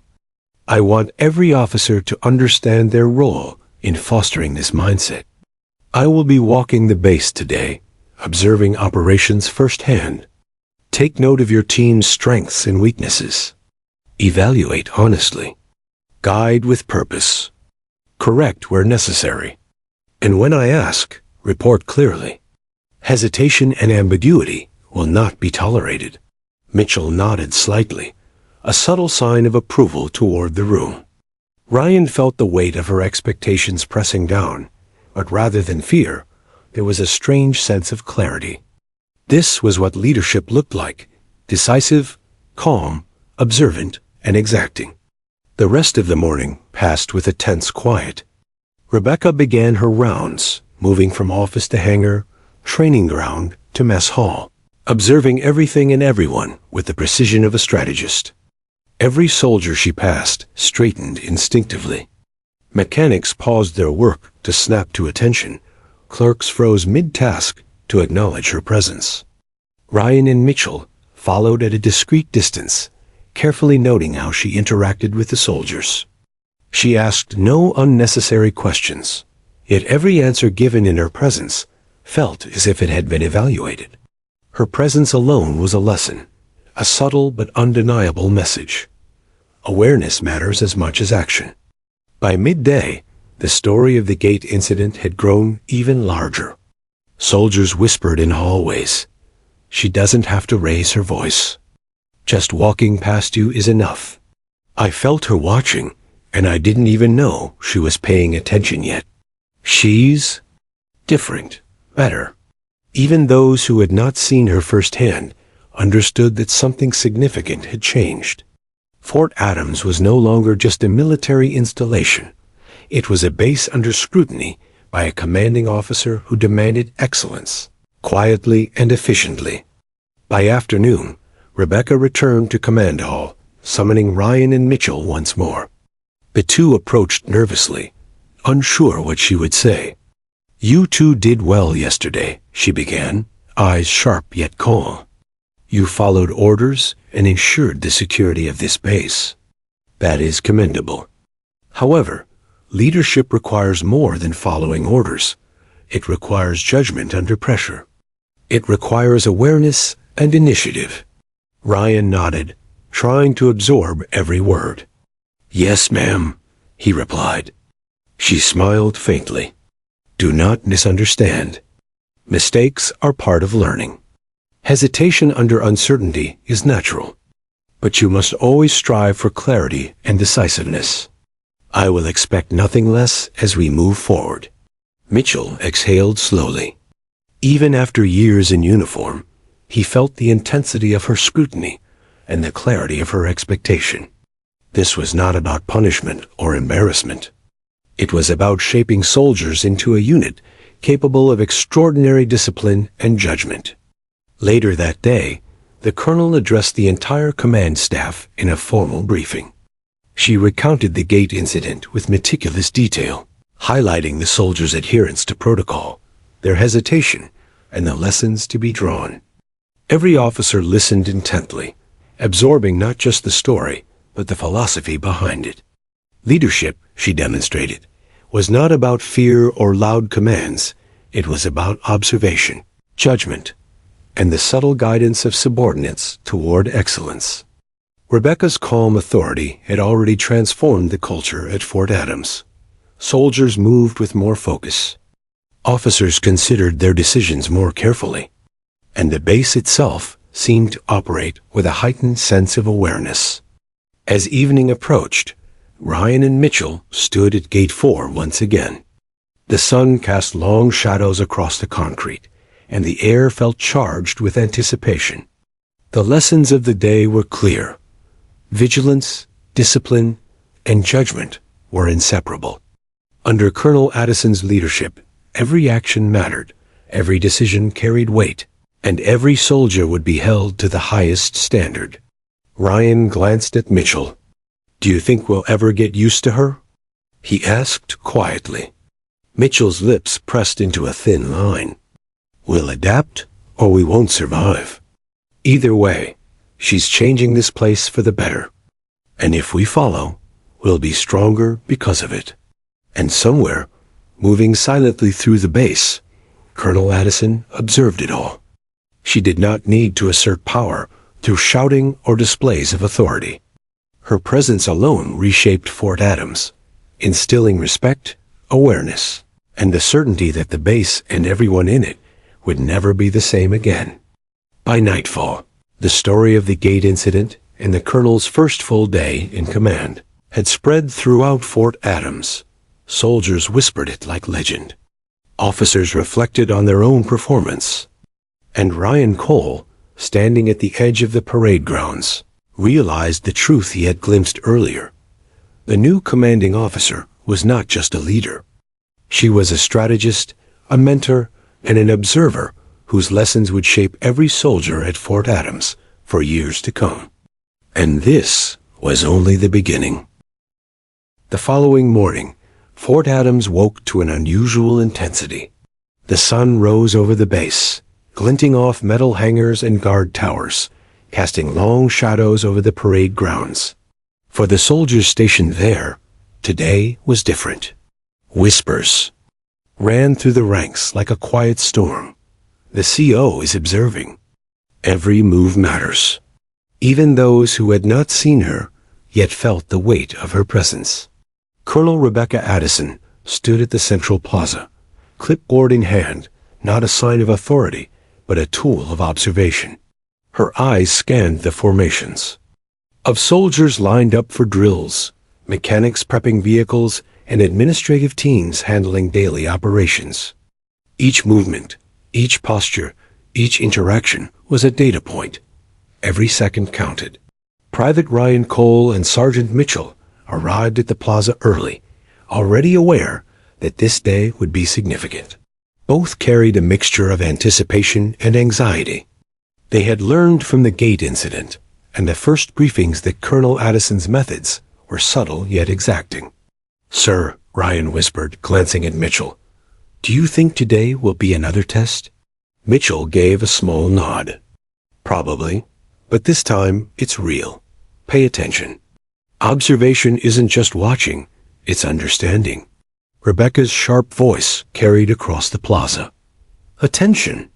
"I want every officer to understand their role in fostering this mindset. I will be walking the base today, observing operations firsthand. Take note of your team's strengths and weaknesses. Evaluate honestly. Guide with purpose. Correct where necessary. And when I ask, report clearly. Hesitation and ambiguity will not be tolerated." Mitchell nodded slightly, a subtle sign of approval toward the room. Ryan felt the weight of her expectations pressing down, but rather than fear, there was a strange sense of clarity. This was what leadership looked like: decisive, calm, observant, and exacting. The rest of the morning passed with a tense quiet. Rebecca began her rounds, moving from office to hangar, training ground to mess hall, observing everything and everyone with the precision of a strategist. Every soldier she passed straightened instinctively. Mechanics paused their work to snap to attention. Clerks froze mid-task to acknowledge her presence. Ryan and Mitchell followed at a discreet distance, carefully noting how she interacted with the soldiers. She asked no unnecessary questions, yet every answer given in her presence felt as if it had been evaluated. Her presence alone was a lesson, a subtle but undeniable message. Awareness matters as much as action. By midday, the story of the gate incident had grown even larger. Soldiers whispered in hallways, "She doesn't have to raise her voice. Just walking past you is enough." I felt her watching, and I didn't even know she was paying attention yet. She's different, better. Even those who had not seen her firsthand understood that something significant had changed. Fort Adams was no longer just a military installation. It was a base under scrutiny by a commanding officer who demanded excellence, quietly and efficiently. By afternoon, Rebecca returned to command hall, summoning Ryan and Mitchell once more. The two approached nervously, unsure what she would say. "You two did well yesterday," she began, eyes sharp yet calm. "You followed orders and ensured the security of this base. That is commendable. However, leadership requires more than following orders. It requires judgment under pressure. It requires awareness and initiative." Ryan nodded, trying to absorb every word. "Yes, ma'am," he replied. She smiled faintly. "Do not misunderstand. Mistakes are part of learning. Hesitation under uncertainty is natural, but you must always strive for clarity and decisiveness. I will expect nothing less as we move forward." Mitchell exhaled slowly. Even after years in uniform, he felt the intensity of her scrutiny and the clarity of her expectation. This was not about punishment or embarrassment. It was about shaping soldiers into a unit capable of extraordinary discipline and judgment. Later that day, the colonel addressed the entire command staff in a formal briefing. She recounted the gate incident with meticulous detail, highlighting the soldiers' adherence to protocol, their hesitation, and the lessons to be drawn. Every officer listened intently, absorbing not just the story, but the philosophy behind it. Leadership, she demonstrated, was not about fear or loud commands. It was about observation, judgment, and the subtle guidance of subordinates toward excellence. Rebecca's calm authority had already transformed the culture at Fort Adams. Soldiers moved with more focus. Officers considered their decisions more carefully. And the base itself seemed to operate with a heightened sense of awareness. As evening approached, Ryan and Mitchell stood at Gate 4 once again. The sun cast long shadows across the concrete, and the air felt charged with anticipation. The lessons of the day were clear. Vigilance, discipline, and judgment were inseparable. Under Colonel Addison's leadership, every action mattered, every decision carried weight, and every soldier would be held to the highest standard. Ryan glanced at Mitchell. "Do you think we'll ever get used to her?" he asked quietly. Mitchell's lips pressed into a thin line. "We'll adapt, or we won't survive. Either way, she's changing this place for the better. And if we follow, we'll be stronger because of it." And somewhere, moving silently through the base, Colonel Addison observed it all. She did not need to assert power through shouting or displays of authority. Her presence alone reshaped Fort Adams, instilling respect, awareness, and the certainty that the base and everyone in it would never be the same again. By nightfall, the story of the gate incident and the colonel's first full day in command had spread throughout Fort Adams. Soldiers whispered it like legend. Officers reflected on their own performance. And Ryan Cole, standing at the edge of the parade grounds, realized the truth he had glimpsed earlier. The new commanding officer was not just a leader. She was a strategist, a mentor, and an observer whose lessons would shape every soldier at Fort Adams for years to come. And this was only the beginning. The following morning, Fort Adams woke to an unusual intensity. The sun rose over the base, glinting off metal hangars and guard towers, casting long shadows over the parade grounds. For the soldiers stationed there, today was different. Whispers ran through the ranks like a quiet storm. The CO is observing. Every move matters. Even those who had not seen her, yet felt the weight of her presence. Colonel Rebecca Addison stood at the central plaza, clipboard in hand, not a sign of authority, but a tool of observation. Her eyes scanned the formations of soldiers lined up for drills, mechanics prepping vehicles, and administrative teams handling daily operations. Each movement, each posture, each interaction was a data point. Every second counted. Private Ryan Cole and Sergeant Mitchell arrived at the plaza early, already aware that this day would be significant. Both carried a mixture of anticipation and anxiety. They had learned from the gate incident and the first briefings that Colonel Addison's methods were subtle yet exacting. "Sir," Ryan whispered, glancing at Mitchell, "do you think today will be another test?" Mitchell gave a small nod. "Probably, but this time it's real. Pay attention. Observation isn't just watching, it's understanding." Rebecca's sharp voice carried across the plaza. "Attention!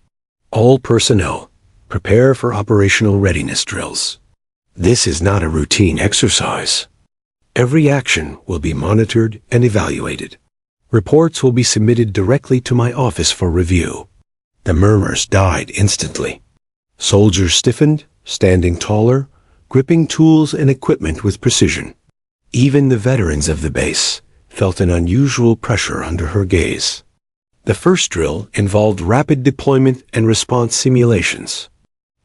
All personnel, prepare for operational readiness drills. This is not a routine exercise. Every action will be monitored and evaluated. Reports will be submitted directly to my office for review." The murmurs died instantly. Soldiers stiffened, standing taller, gripping tools and equipment with precision. Even the veterans of the base felt an unusual pressure under her gaze. The first drill involved rapid deployment and response simulations.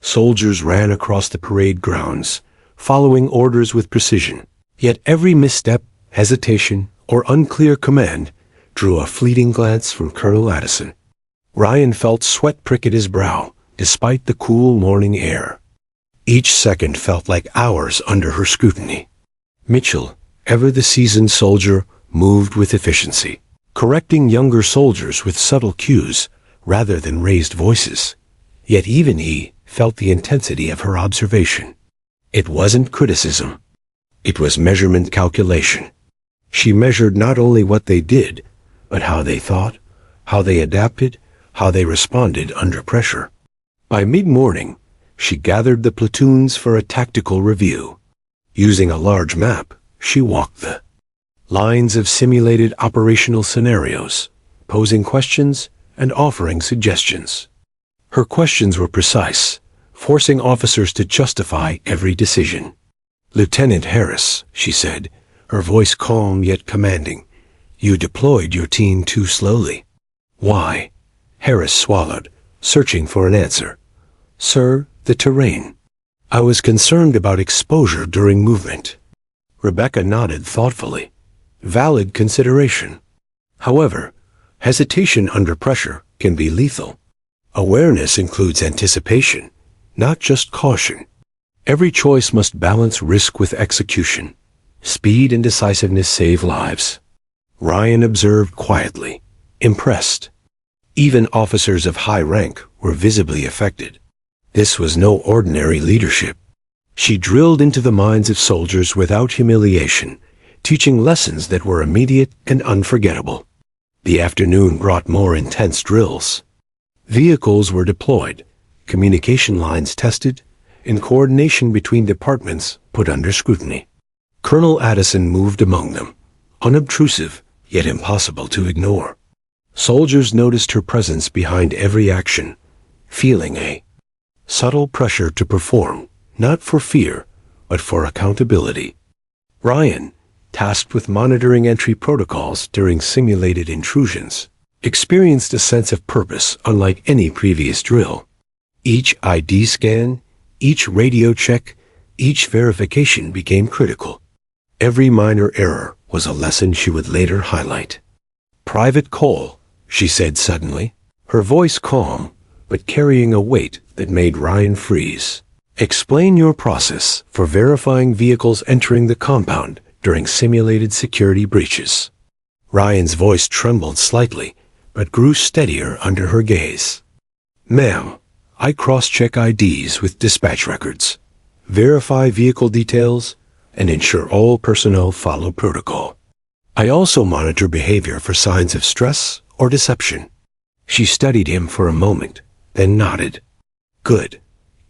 Soldiers ran across the parade grounds, following orders with precision. Yet every misstep, hesitation, or unclear command drew a fleeting glance from Colonel Addison. Ryan felt sweat prick at his brow, despite the cool morning air. Each second felt like hours under her scrutiny. Mitchell, ever the seasoned soldier, moved with efficiency, correcting younger soldiers with subtle cues rather than raised voices. Yet even he felt the intensity of her observation. It wasn't criticism. It was measurement calculation. She measured not only what they did, but how they thought, how they adapted, how they responded under pressure. By mid-morning, she gathered the platoons for a tactical review. Using a large map, she walked the lines of simulated operational scenarios, posing questions and offering suggestions. Her questions were precise, forcing officers to justify every decision. "Lieutenant Harris," she said, her voice calm yet commanding, "you deployed your team too slowly." "Why?" Harris swallowed, searching for an answer. "Sir, the terrain. I was concerned about exposure during movement." Rebecca nodded thoughtfully. Valid consideration. However, hesitation under pressure can be lethal. Awareness includes anticipation, not just caution. Every choice must balance risk with execution. Speed and decisiveness save lives. Ryan observed quietly, impressed. Even officers of high rank were visibly affected. This was no ordinary leadership. She drilled into the minds of soldiers without humiliation, teaching lessons that were immediate and unforgettable. The afternoon brought more intense drills. Vehicles were deployed, communication lines tested, and coordination between departments put under scrutiny. Colonel Addison moved among them, unobtrusive yet impossible to ignore. Soldiers noticed her presence behind every action, feeling a subtle pressure to perform, not for fear, but for accountability. Ryan, tasked with monitoring entry protocols during simulated intrusions, experienced a sense of purpose unlike any previous drill. Each ID scan, each radio check, each verification became critical. Every minor error was a lesson she would later highlight. "Private Cole," she said suddenly, her voice calm, but carrying a weight that made Ryan freeze. "Explain your process for verifying vehicles entering the compound during simulated security breaches." Ryan's voice trembled slightly, but grew steadier under her gaze. "Ma'am, I cross-check IDs with dispatch records, verify vehicle details, and ensure all personnel follow protocol. I also monitor behavior for signs of stress or deception." She studied him for a moment, then nodded. "Good.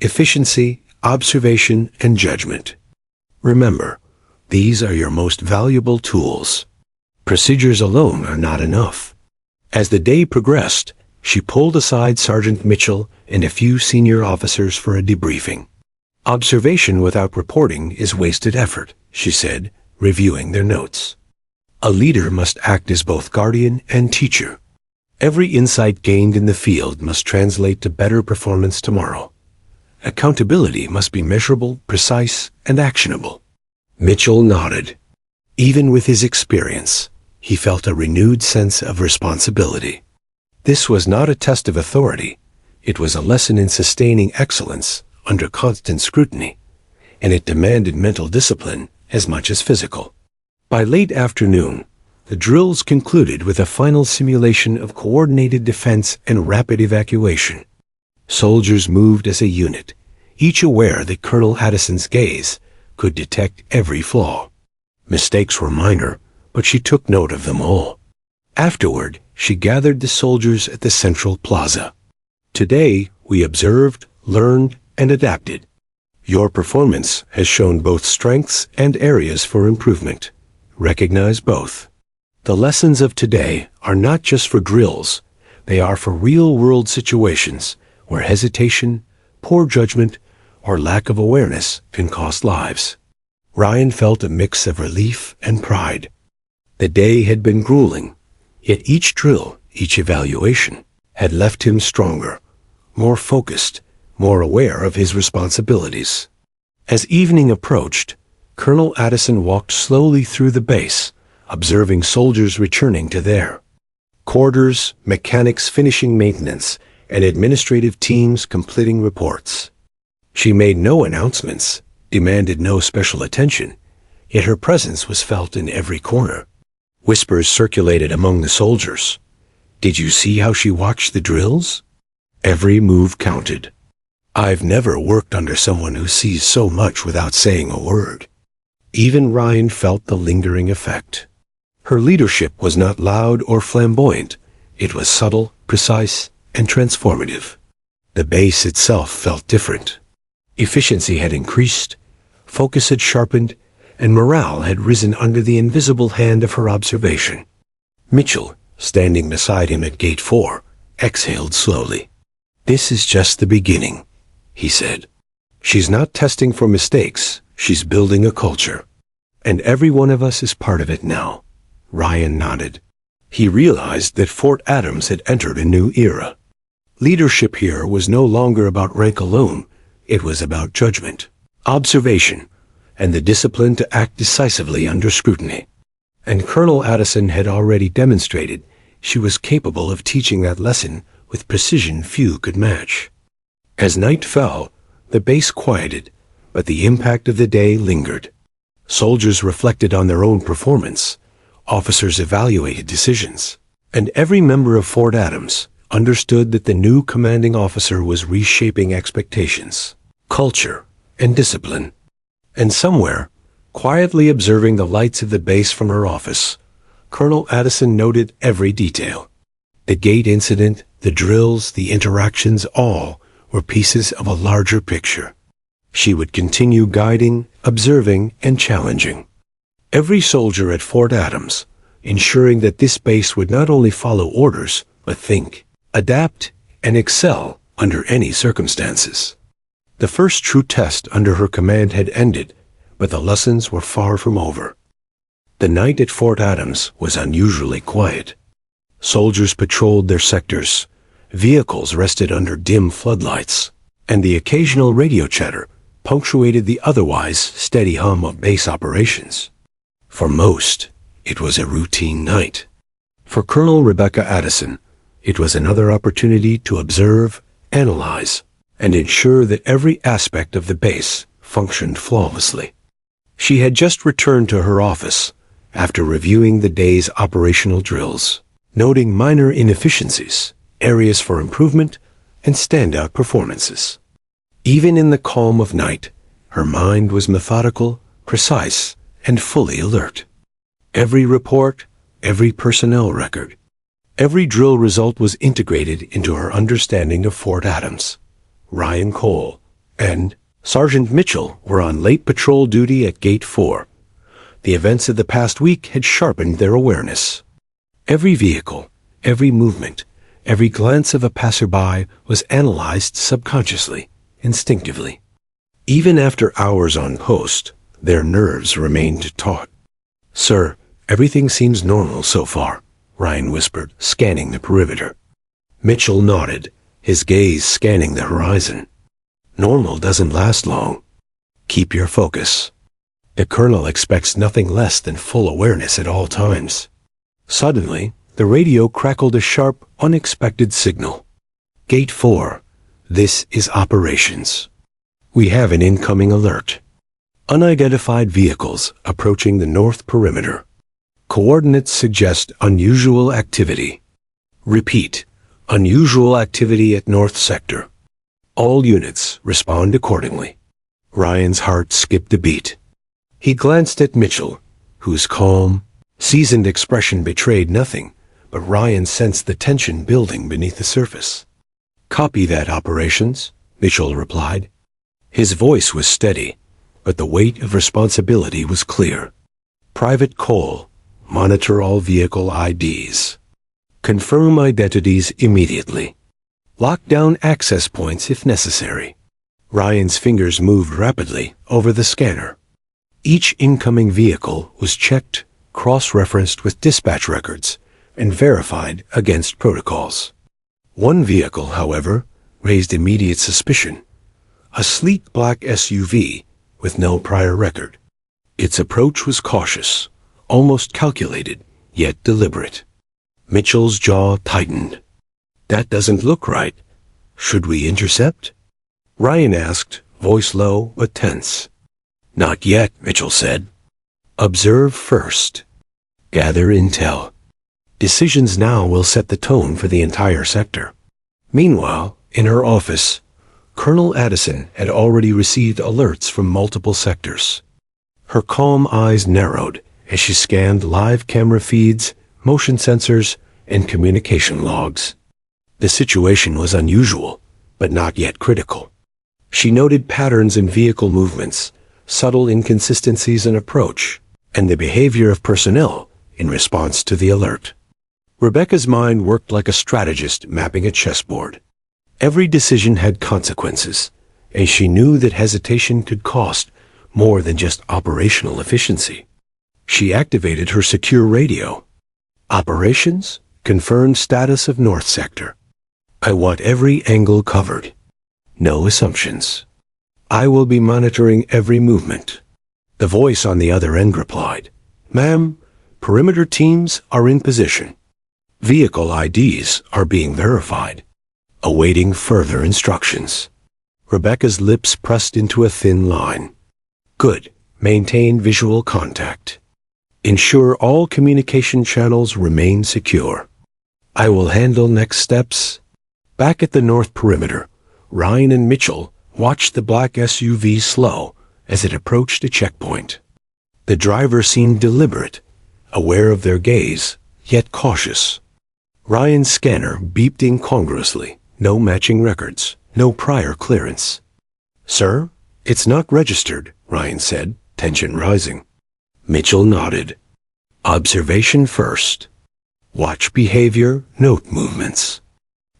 Efficiency, observation, and judgment. Remember, these are your most valuable tools. Procedures alone are not enough." As the day progressed, she pulled aside Sergeant Mitchell and a few senior officers for a debriefing. "Observation without reporting is wasted effort," she said, reviewing their notes. "A leader must act as both guardian and teacher. Every insight gained in the field must translate to better performance tomorrow. Accountability must be measurable, precise, and actionable." Mitchell nodded. Even with his experience, he felt a renewed sense of responsibility. This was not a test of authority. It was a lesson in sustaining excellence under constant scrutiny, and it demanded mental discipline as much as physical. By late afternoon, the drills concluded with a final simulation of coordinated defense and rapid evacuation. Soldiers moved as a unit, each aware that Colonel Addison's gaze could detect every flaw. Mistakes were minor, but she took note of them all. Afterward, she gathered the soldiers at the central plaza. "Today, we observed, learned, and adapted. Your performance has shown both strengths and areas for improvement. Recognize both. The lessons of today are not just for drills, they are for real-world situations where hesitation, poor judgment, or lack of awareness can cost lives." Ryan felt a mix of relief and pride. The day had been grueling, yet each drill, each evaluation, had left him stronger, more focused, more aware of his responsibilities. As evening approached, Colonel Addison walked slowly through the base, observing soldiers returning to their quarters, mechanics finishing maintenance, and administrative teams completing reports. She made no announcements, demanded no special attention, yet her presence was felt in every corner. Whispers circulated among the soldiers. "Did you see how she watched the drills?" Every move counted. "I've never worked under someone who sees so much without saying a word." Even Ryan felt the lingering effect. Her leadership was not loud or flamboyant. It was subtle, precise, and transformative. The base itself felt different. Efficiency had increased, Focus had sharpened, and morale had risen under the invisible hand of her observation. Mitchell, standing beside him at Gate 4, exhaled slowly. "This is just the beginning," he said. "She's not testing for mistakes, she's building a culture. And every one of us is part of it now." Ryan nodded. He realized that Fort Adams had entered a new era. Leadership here was no longer about rank alone, it was about judgment, observation, and the discipline to act decisively under scrutiny. And Colonel Addison had already demonstrated she was capable of teaching that lesson with precision few could match. As night fell, the base quieted, but the impact of the day lingered. Soldiers reflected on their own performance, officers evaluated decisions, and every member of Fort Adams understood that the new commanding officer was reshaping expectations, culture, and discipline. And somewhere, quietly observing the lights of the base from her office, Colonel Addison noted every detail. The gate incident, the drills, the interactions, all were pieces of a larger picture. She would continue guiding, observing, and challenging every soldier at Fort Adams, ensuring that this base would not only follow orders, but think, adapt, and excel under any circumstances. The first true test under her command had ended, but the lessons were far from over. The night at Fort Adams was unusually quiet. Soldiers patrolled their sectors, vehicles rested under dim floodlights, and the occasional radio chatter punctuated the otherwise steady hum of base operations. For most, it was a routine night. For Colonel Rebecca Addison, it was another opportunity to observe, analyze, and ensure that every aspect of the base functioned flawlessly. She had just returned to her office after reviewing the day's operational drills, noting minor inefficiencies, areas for improvement, and standout performances. Even in the calm of night, her mind was methodical, precise, and fully alert. Every report, every personnel record, every drill result was integrated into her understanding of Fort Adams. Ryan Cole and Sergeant Mitchell were on late patrol duty at Gate 4. The events of the past week had sharpened their awareness. Every vehicle, every movement, every glance of a passerby was analyzed subconsciously, instinctively. Even after hours on post, their nerves remained taut. "Sir, everything seems normal so far," Ryan whispered, scanning the perimeter. Mitchell nodded, his gaze scanning the horizon. "Normal doesn't last long. Keep your focus. The colonel expects nothing less than full awareness at all times." Suddenly, the radio crackled a sharp, unexpected signal. "Gate 4, this is operations. We have an incoming alert. Unidentified vehicles approaching the north perimeter. Coordinates suggest unusual activity. Repeat, unusual activity at North Sector. All units respond accordingly." Ryan's heart skipped a beat. He glanced at Mitchell, whose calm, seasoned expression betrayed nothing, but Ryan sensed the tension building beneath the surface. "Copy that, operations," Mitchell replied. His voice was steady, but the weight of responsibility was clear. "Private Cole, monitor all vehicle IDs. Confirm identities immediately. Lock down access points if necessary." Ryan's fingers moved rapidly over the scanner. Each incoming vehicle was checked, cross-referenced with dispatch records, and verified against protocols. One vehicle, however, raised immediate suspicion. A sleek black SUV with no prior record. Its approach was cautious, almost calculated, yet deliberate. Mitchell's jaw tightened. "That doesn't look right. Should we intercept?" Ryan asked, voice low but tense. "Not yet," Mitchell said. "Observe first. Gather intel. Decisions now will set the tone for the entire sector." Meanwhile, in her office, Colonel Addison had already received alerts from multiple sectors. Her calm eyes narrowed as she scanned live camera feeds, motion sensors, and communication logs. The situation was unusual, but not yet critical. She noted patterns in vehicle movements, subtle inconsistencies in approach, and the behavior of personnel in response to the alert. Rebecca's mind worked like a strategist mapping a chessboard. Every decision had consequences, and she knew that hesitation could cost more than just operational efficiency. She activated her secure radio. Operations, confirmed status of North Sector. I want every angle covered. No assumptions. I will be monitoring every movement. The voice on the other end replied, Ma'am, perimeter teams are in position. Vehicle IDs are being verified. Awaiting further instructions. Rebecca's lips pressed into a thin line. Good. Maintain visual contact. Ensure all communication channels remain secure. I will handle next steps. Back at the north perimeter, Ryan and Mitchell watched the black SUV slow as it approached a checkpoint. The driver seemed deliberate, aware of their gaze, yet cautious. Ryan's scanner beeped incongruously. No matching records, no prior clearance. Sir, it's not registered, Ryan said, tension rising. Mitchell nodded. Observation first. Watch behavior, note movements.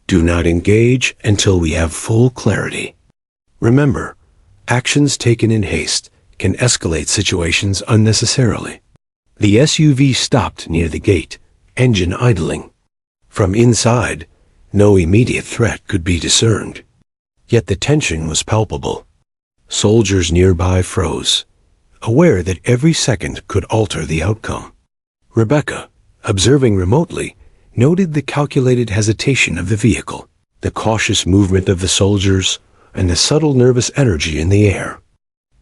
Do not engage until we have full clarity. Remember, actions taken in haste can escalate situations unnecessarily. The SUV stopped near the gate, engine idling. From inside, no immediate threat could be discerned. Yet the tension was palpable. Soldiers nearby froze, aware that every second could alter the outcome. Rebecca, observing remotely, noted the calculated hesitation of the vehicle, the cautious movement of the soldiers, and the subtle nervous energy in the air.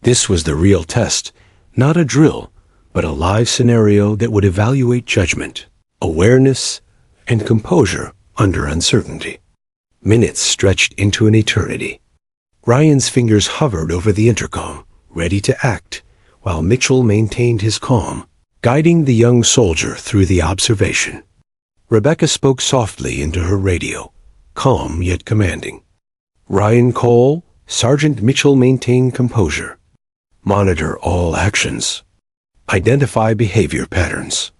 This was the real test, not a drill, but a live scenario that would evaluate judgment, awareness, and composure under uncertainty. Minutes stretched into an eternity. Ryan's fingers hovered over the intercom, ready to act, while Mitchell maintained his calm, guiding the young soldier through the observation. Rebecca spoke softly into her radio, calm yet commanding. Ryan Cole, Sergeant Mitchell maintain composure. Monitor all actions. Identify behavior patterns.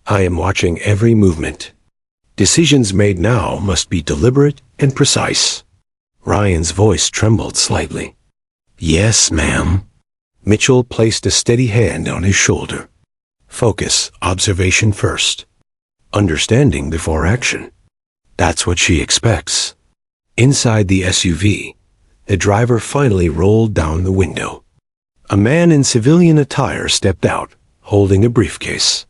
I am watching every movement. Decisions made now must be deliberate and precise. Ryan's voice trembled slightly. Yes, ma'am. Mitchell placed a steady hand on his shoulder. Focus, observation first. Understanding before action. That's what she expects. Inside the SUV, the driver finally rolled down the window. A man in civilian attire stepped out, holding a briefcase.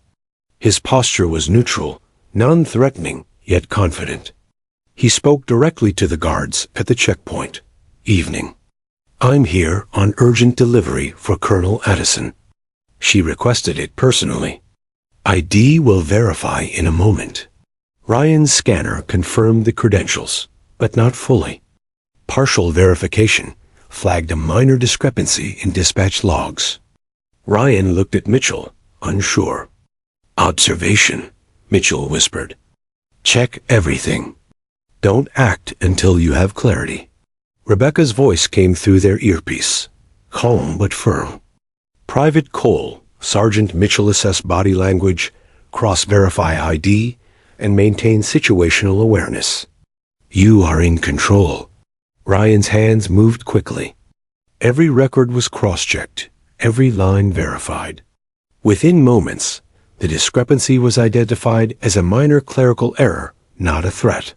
His posture was neutral, non-threatening, yet confident. He spoke directly to the guards at the checkpoint. Evening. I'm here on urgent delivery for Colonel Addison. She requested it personally. ID will verify in a moment. Ryan's scanner confirmed the credentials, but not fully. Partial verification flagged a minor discrepancy in dispatch logs. Ryan looked at Mitchell, unsure. Observation, Mitchell whispered. Check everything. Don't act until you have clarity. Rebecca's voice came through their earpiece, calm but firm. Private Cole, Sergeant Mitchell assess body language, cross-verify ID, and maintain situational awareness. You are in control. Ryan's hands moved quickly. Every record was cross-checked, every line verified. Within moments, the discrepancy was identified as a minor clerical error, not a threat.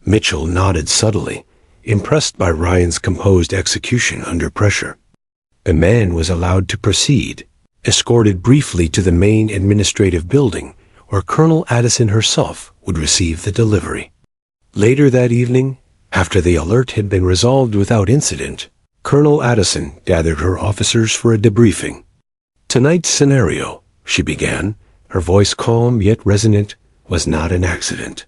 Mitchell nodded subtly, impressed by Ryan's composed execution under pressure. The man was allowed to proceed, escorted briefly to the main administrative building, where Colonel Addison herself would receive the delivery. Later that evening, after the alert had been resolved without incident, Colonel Addison gathered her officers for a debriefing. Tonight's scenario, she began, her voice calm yet resonant, was not an accident.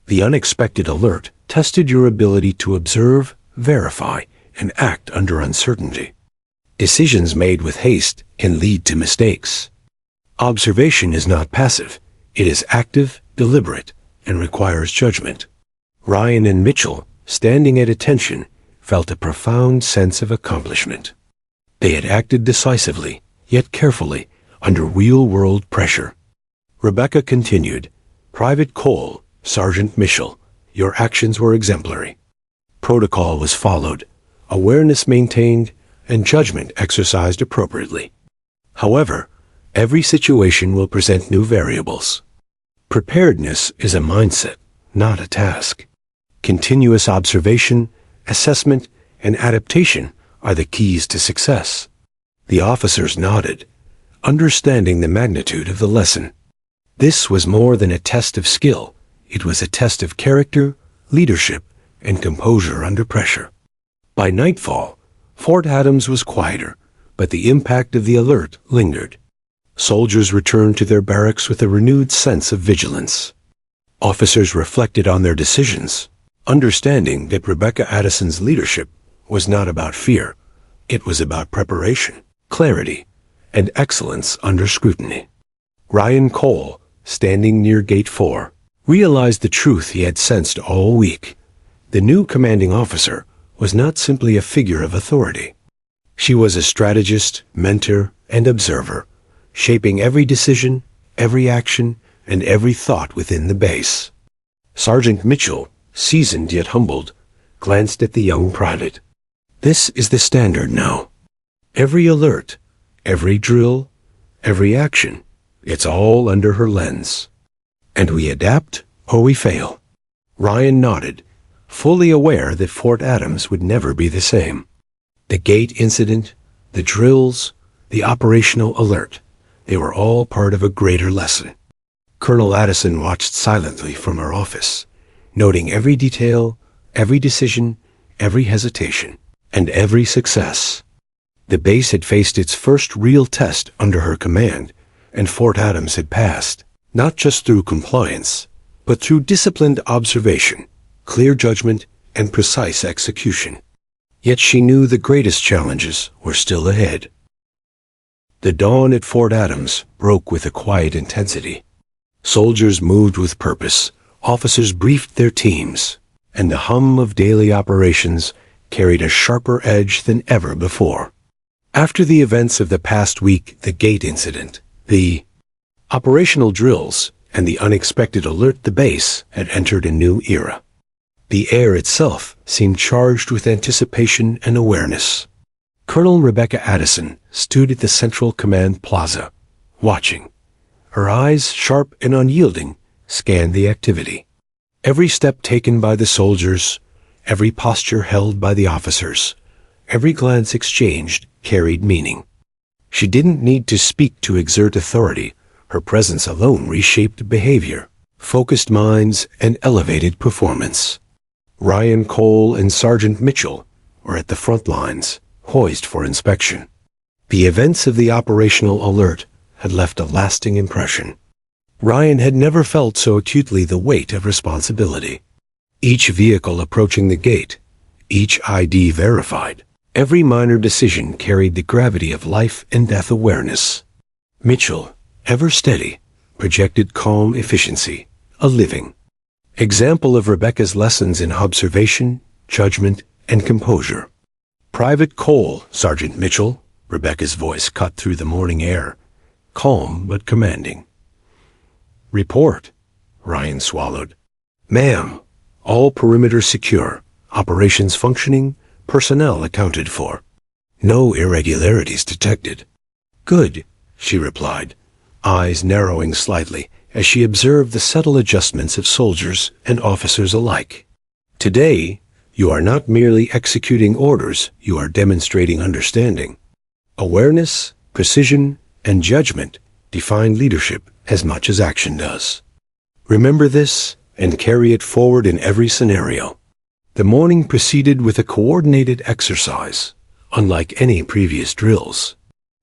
The unexpected alert tested your ability to observe, verify, and act under uncertainty. Decisions made with haste can lead to mistakes. Observation is not passive. It is active, deliberate, and requires judgment. Ryan and Mitchell, standing at attention, felt a profound sense of accomplishment. They had acted decisively, yet carefully, under real-world pressure. Rebecca continued, "Private Cole, Sergeant Mitchell, your actions were exemplary. Protocol was followed, awareness maintained, and judgment exercised appropriately. However, every situation will present new variables. Preparedness is a mindset, not a task. Continuous observation, assessment, and adaptation are the keys to success." The officers nodded, understanding the magnitude of the lesson. This was more than a test of skill. It was a test of character, leadership, and composure under pressure. By nightfall, Fort Adams was quieter, but the impact of the alert lingered. Soldiers returned to their barracks with a renewed sense of vigilance. Officers reflected on their decisions, understanding that Rebecca Addison's leadership was not about fear. It was about preparation, clarity, and excellence under scrutiny. Ryan Cole, standing near Gate 4, realized the truth he had sensed all week. The new commanding officer was not simply a figure of authority. She was a strategist, mentor, and observer, shaping every decision, every action, and every thought within the base. Sergeant Mitchell, seasoned yet humbled, glanced at the young private. "This is the standard now. Every alert, every drill, every action, it's all under her lens. And we adapt or we fail." Ryan nodded, fully aware that Fort Adams would never be the same. The gate incident, the drills, the operational alert, they were all part of a greater lesson. Colonel Addison watched silently from her office, noting every detail, every decision, every hesitation, and every success. The base had faced its first real test under her command, and Fort Adams had passed, not just through compliance, but through disciplined observation, clear judgment, and precise execution. Yet she knew the greatest challenges were still ahead. The dawn at Fort Adams broke with a quiet intensity. Soldiers moved with purpose, officers briefed their teams, and the hum of daily operations carried a sharper edge than ever before. After the events of the past week, the gate incident, the operational drills, and the unexpected alert, the base had entered a new era. The air itself seemed charged with anticipation and awareness. Colonel Rebecca Addison stood at the Central Command Plaza, watching. Her eyes, sharp and unyielding, scanned the activity. Every step taken by the soldiers, every posture held by the officers, every glance exchanged carried meaning. She didn't need to speak to exert authority. Her presence alone reshaped behavior, focused minds, and elevated performance. Ryan Cole and Sergeant Mitchell were at the front lines, poised for inspection. The events of the operational alert had left a lasting impression. Ryan had never felt so acutely the weight of responsibility. Each vehicle approaching the gate, each ID verified, every minor decision carried the gravity of life and death awareness. Mitchell, ever steady, projected calm efficiency, a living example of Rebecca's lessons in observation, judgment, and composure. "Private Cole, Sergeant Mitchell," Rebecca's voice cut through the morning air, calm but commanding. "Report," Ryan swallowed. "Ma'am, all perimeters secure, operations functioning, personnel accounted for. No irregularities detected." "Good," she replied, eyes narrowing slightly as she observed the subtle adjustments of soldiers and officers alike. "Today, you are not merely executing orders, you are demonstrating understanding. Awareness, precision, and judgment define leadership as much as action does. Remember this and carry it forward in every scenario." The morning proceeded with a coordinated exercise, unlike any previous drills.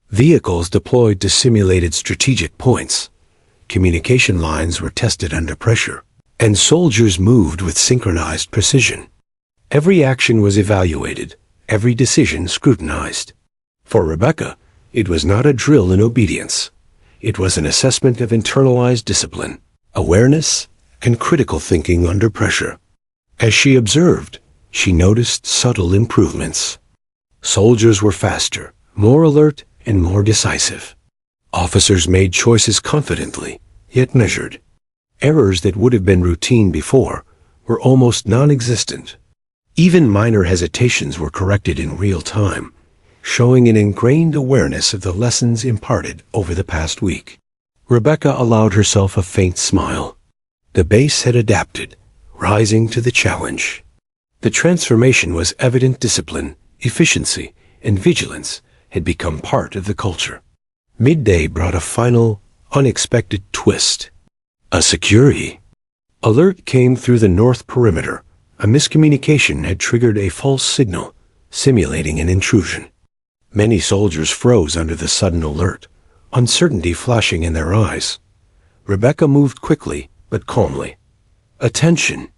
Vehicles deployed to simulated strategic points. Communication lines were tested under pressure, and soldiers moved with synchronized precision. Every action was evaluated, every decision scrutinized. For Rebecca, it was not a drill in obedience. It was an assessment of internalized discipline, awareness, and critical thinking under pressure. As she observed, she noticed subtle improvements. Soldiers were faster, more alert and more decisive. Officers made choices confidently, yet measured. Errors that would have been routine before were almost non-existent. Even minor hesitations were corrected in real time, showing an ingrained awareness of the lessons imparted over the past week. Rebecca allowed herself a faint smile. The base had adapted, rising to the challenge. The transformation was evident. Discipline, efficiency, and vigilance had become part of the culture. Midday brought a final, unexpected twist. A security alert came through the north perimeter. A miscommunication had triggered a false signal, simulating an intrusion. Many soldiers froze under the sudden alert, uncertainty flashing in their eyes. Rebecca moved quickly, but calmly. Attention!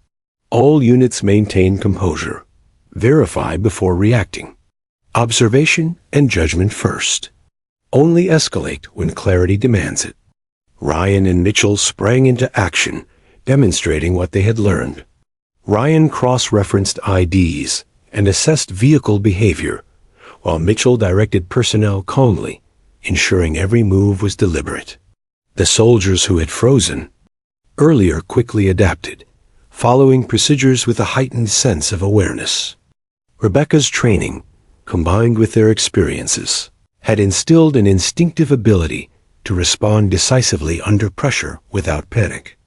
All units maintain composure. Verify before reacting. Observation and judgment first. Only escalate when clarity demands it. Ryan and Mitchell sprang into action, demonstrating what they had learned. Ryan cross-referenced IDs and assessed vehicle behavior, while Mitchell directed personnel calmly, ensuring every move was deliberate. The soldiers who had frozen earlier quickly adapted, following procedures with a heightened sense of awareness. Rebecca's training, combined with their experiences, had instilled an instinctive ability to respond decisively under pressure without panic.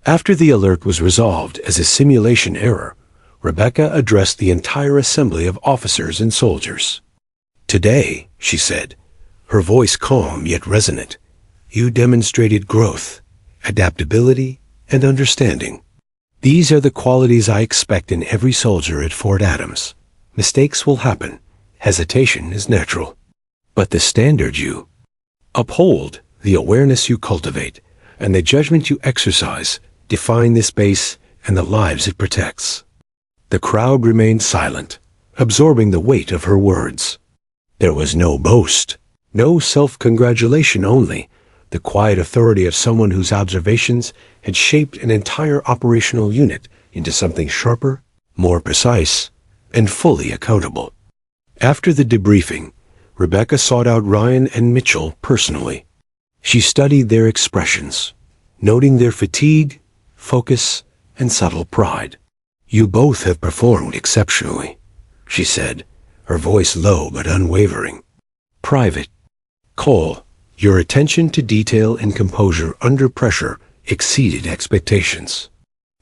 After the alert was resolved as a simulation error, Rebecca addressed the entire assembly of officers and soldiers. "Today," she said, her voice calm yet resonant, "you demonstrated growth, adaptability, and understanding. These are the qualities I expect in every soldier at Fort Adams. Mistakes will happen. Hesitation is natural. But the standard you uphold, the awareness you cultivate, and the judgment you exercise define this base and the lives it protects." The crowd remained silent, absorbing the weight of her words. There was no boast, no self-congratulation, only the quiet authority of someone whose observations had shaped an entire operational unit into something sharper, more precise, and fully accountable. After the debriefing, Rebecca sought out Ryan and Mitchell personally. She studied their expressions, noting their fatigue, focus, and subtle pride. "You both have performed exceptionally," she said, her voice low but unwavering. "Private Cole, your attention to detail and composure under pressure exceeded expectations.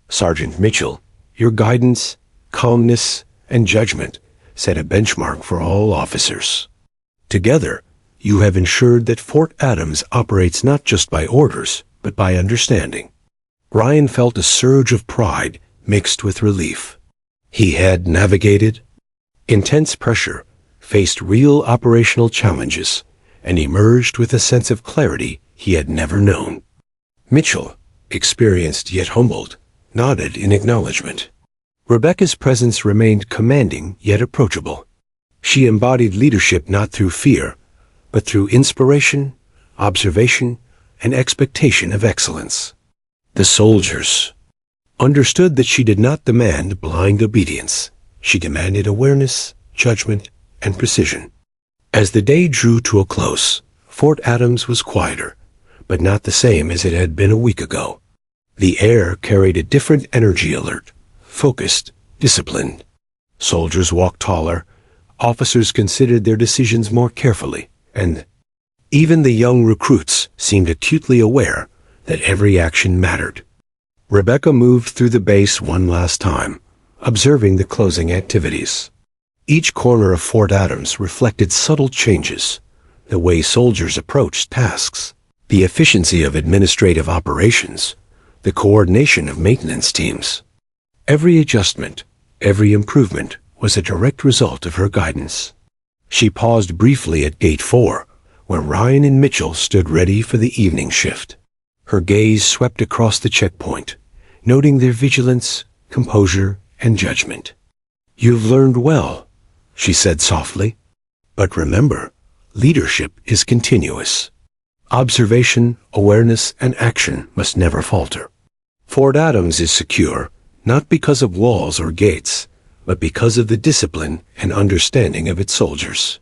Sergeant Mitchell, your guidance, calmness, and judgment set a benchmark for all officers. Together, you have ensured that Fort Adams operates not just by orders, but by understanding." Ryan felt a surge of pride mixed with relief. He had navigated intense pressure, faced real operational challenges, and emerged with a sense of clarity he had never known. Mitchell, experienced yet humbled, nodded in acknowledgement. Rebecca's presence remained commanding yet approachable. She embodied leadership not through fear, but through inspiration, observation, and expectation of excellence. The soldiers understood that she did not demand blind obedience. She demanded awareness, judgment, and precision. As the day drew to a close, Fort Adams was quieter, but not the same as it had been a week ago. The air carried a different energy, alert, focused, disciplined. Soldiers walked taller, officers considered their decisions more carefully, and even the young recruits seemed acutely aware that every action mattered. Rebecca moved through the base one last time, observing the closing activities. Each corner of Fort Adams reflected subtle changes: the way soldiers approached tasks, the efficiency of administrative operations, the coordination of maintenance teams. Every adjustment, every improvement was a direct result of her guidance. She paused briefly at Gate 4, where Ryan and Mitchell stood ready for the evening shift. Her gaze swept across the checkpoint, noting their vigilance, composure, and judgment. "You've learned well," she said softly. "But remember, leadership is continuous. Observation, awareness, and action must never falter. Fort Adams is secure, not because of walls or gates, but because of the discipline and understanding of its soldiers."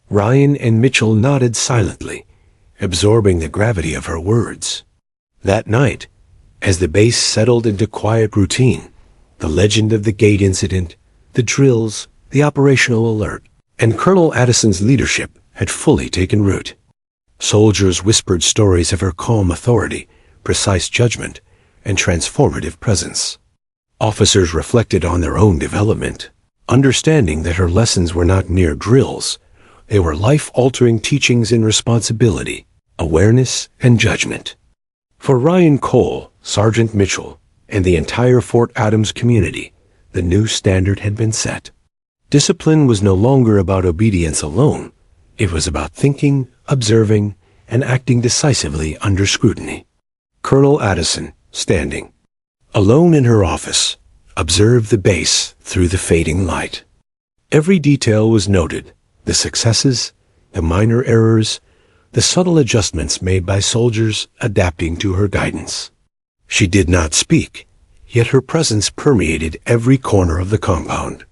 Ryan and Mitchell nodded silently, absorbing the gravity of her words. That night, as the base settled into quiet routine, the legend of the gate incident, the drills, the operational alert, and Colonel Addison's leadership had fully taken root. Soldiers whispered stories of her calm authority, precise judgment, and transformative presence. Officers reflected on their own development, understanding that her lessons were not mere drills. They were life-altering teachings in responsibility, awareness, and judgment. For Ryan Cole, Sergeant Mitchell, and the entire Fort Adams community, the new standard had been set. Discipline was no longer about obedience alone. It was about thinking, observing, and acting decisively under scrutiny. Colonel Addison, standing alone in her office, observed the base through the fading light. Every detail was noted, the successes, the minor errors, the subtle adjustments made by soldiers adapting to her guidance. She did not speak, yet her presence permeated every corner of the compound.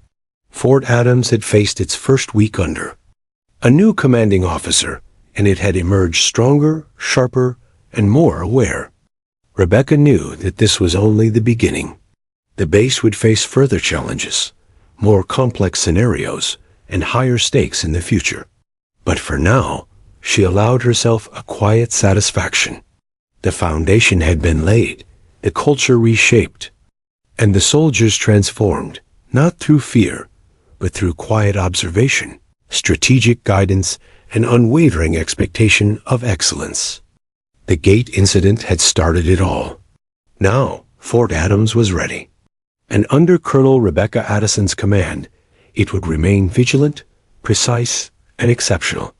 Fort Adams had faced its first week under a new commanding officer, and it had emerged stronger, sharper, and more aware. Rebecca knew that this was only the beginning. The base would face further challenges, more complex scenarios, and higher stakes in the future. But for now, she allowed herself a quiet satisfaction. The foundation had been laid, the culture reshaped, and the soldiers transformed, not through fear, but through quiet observation, strategic guidance, and unwavering expectation of excellence. The gate incident had started it all. Now, Fort Adams was ready. And under Colonel Rebecca Addison's command, it would remain vigilant, precise, and exceptional.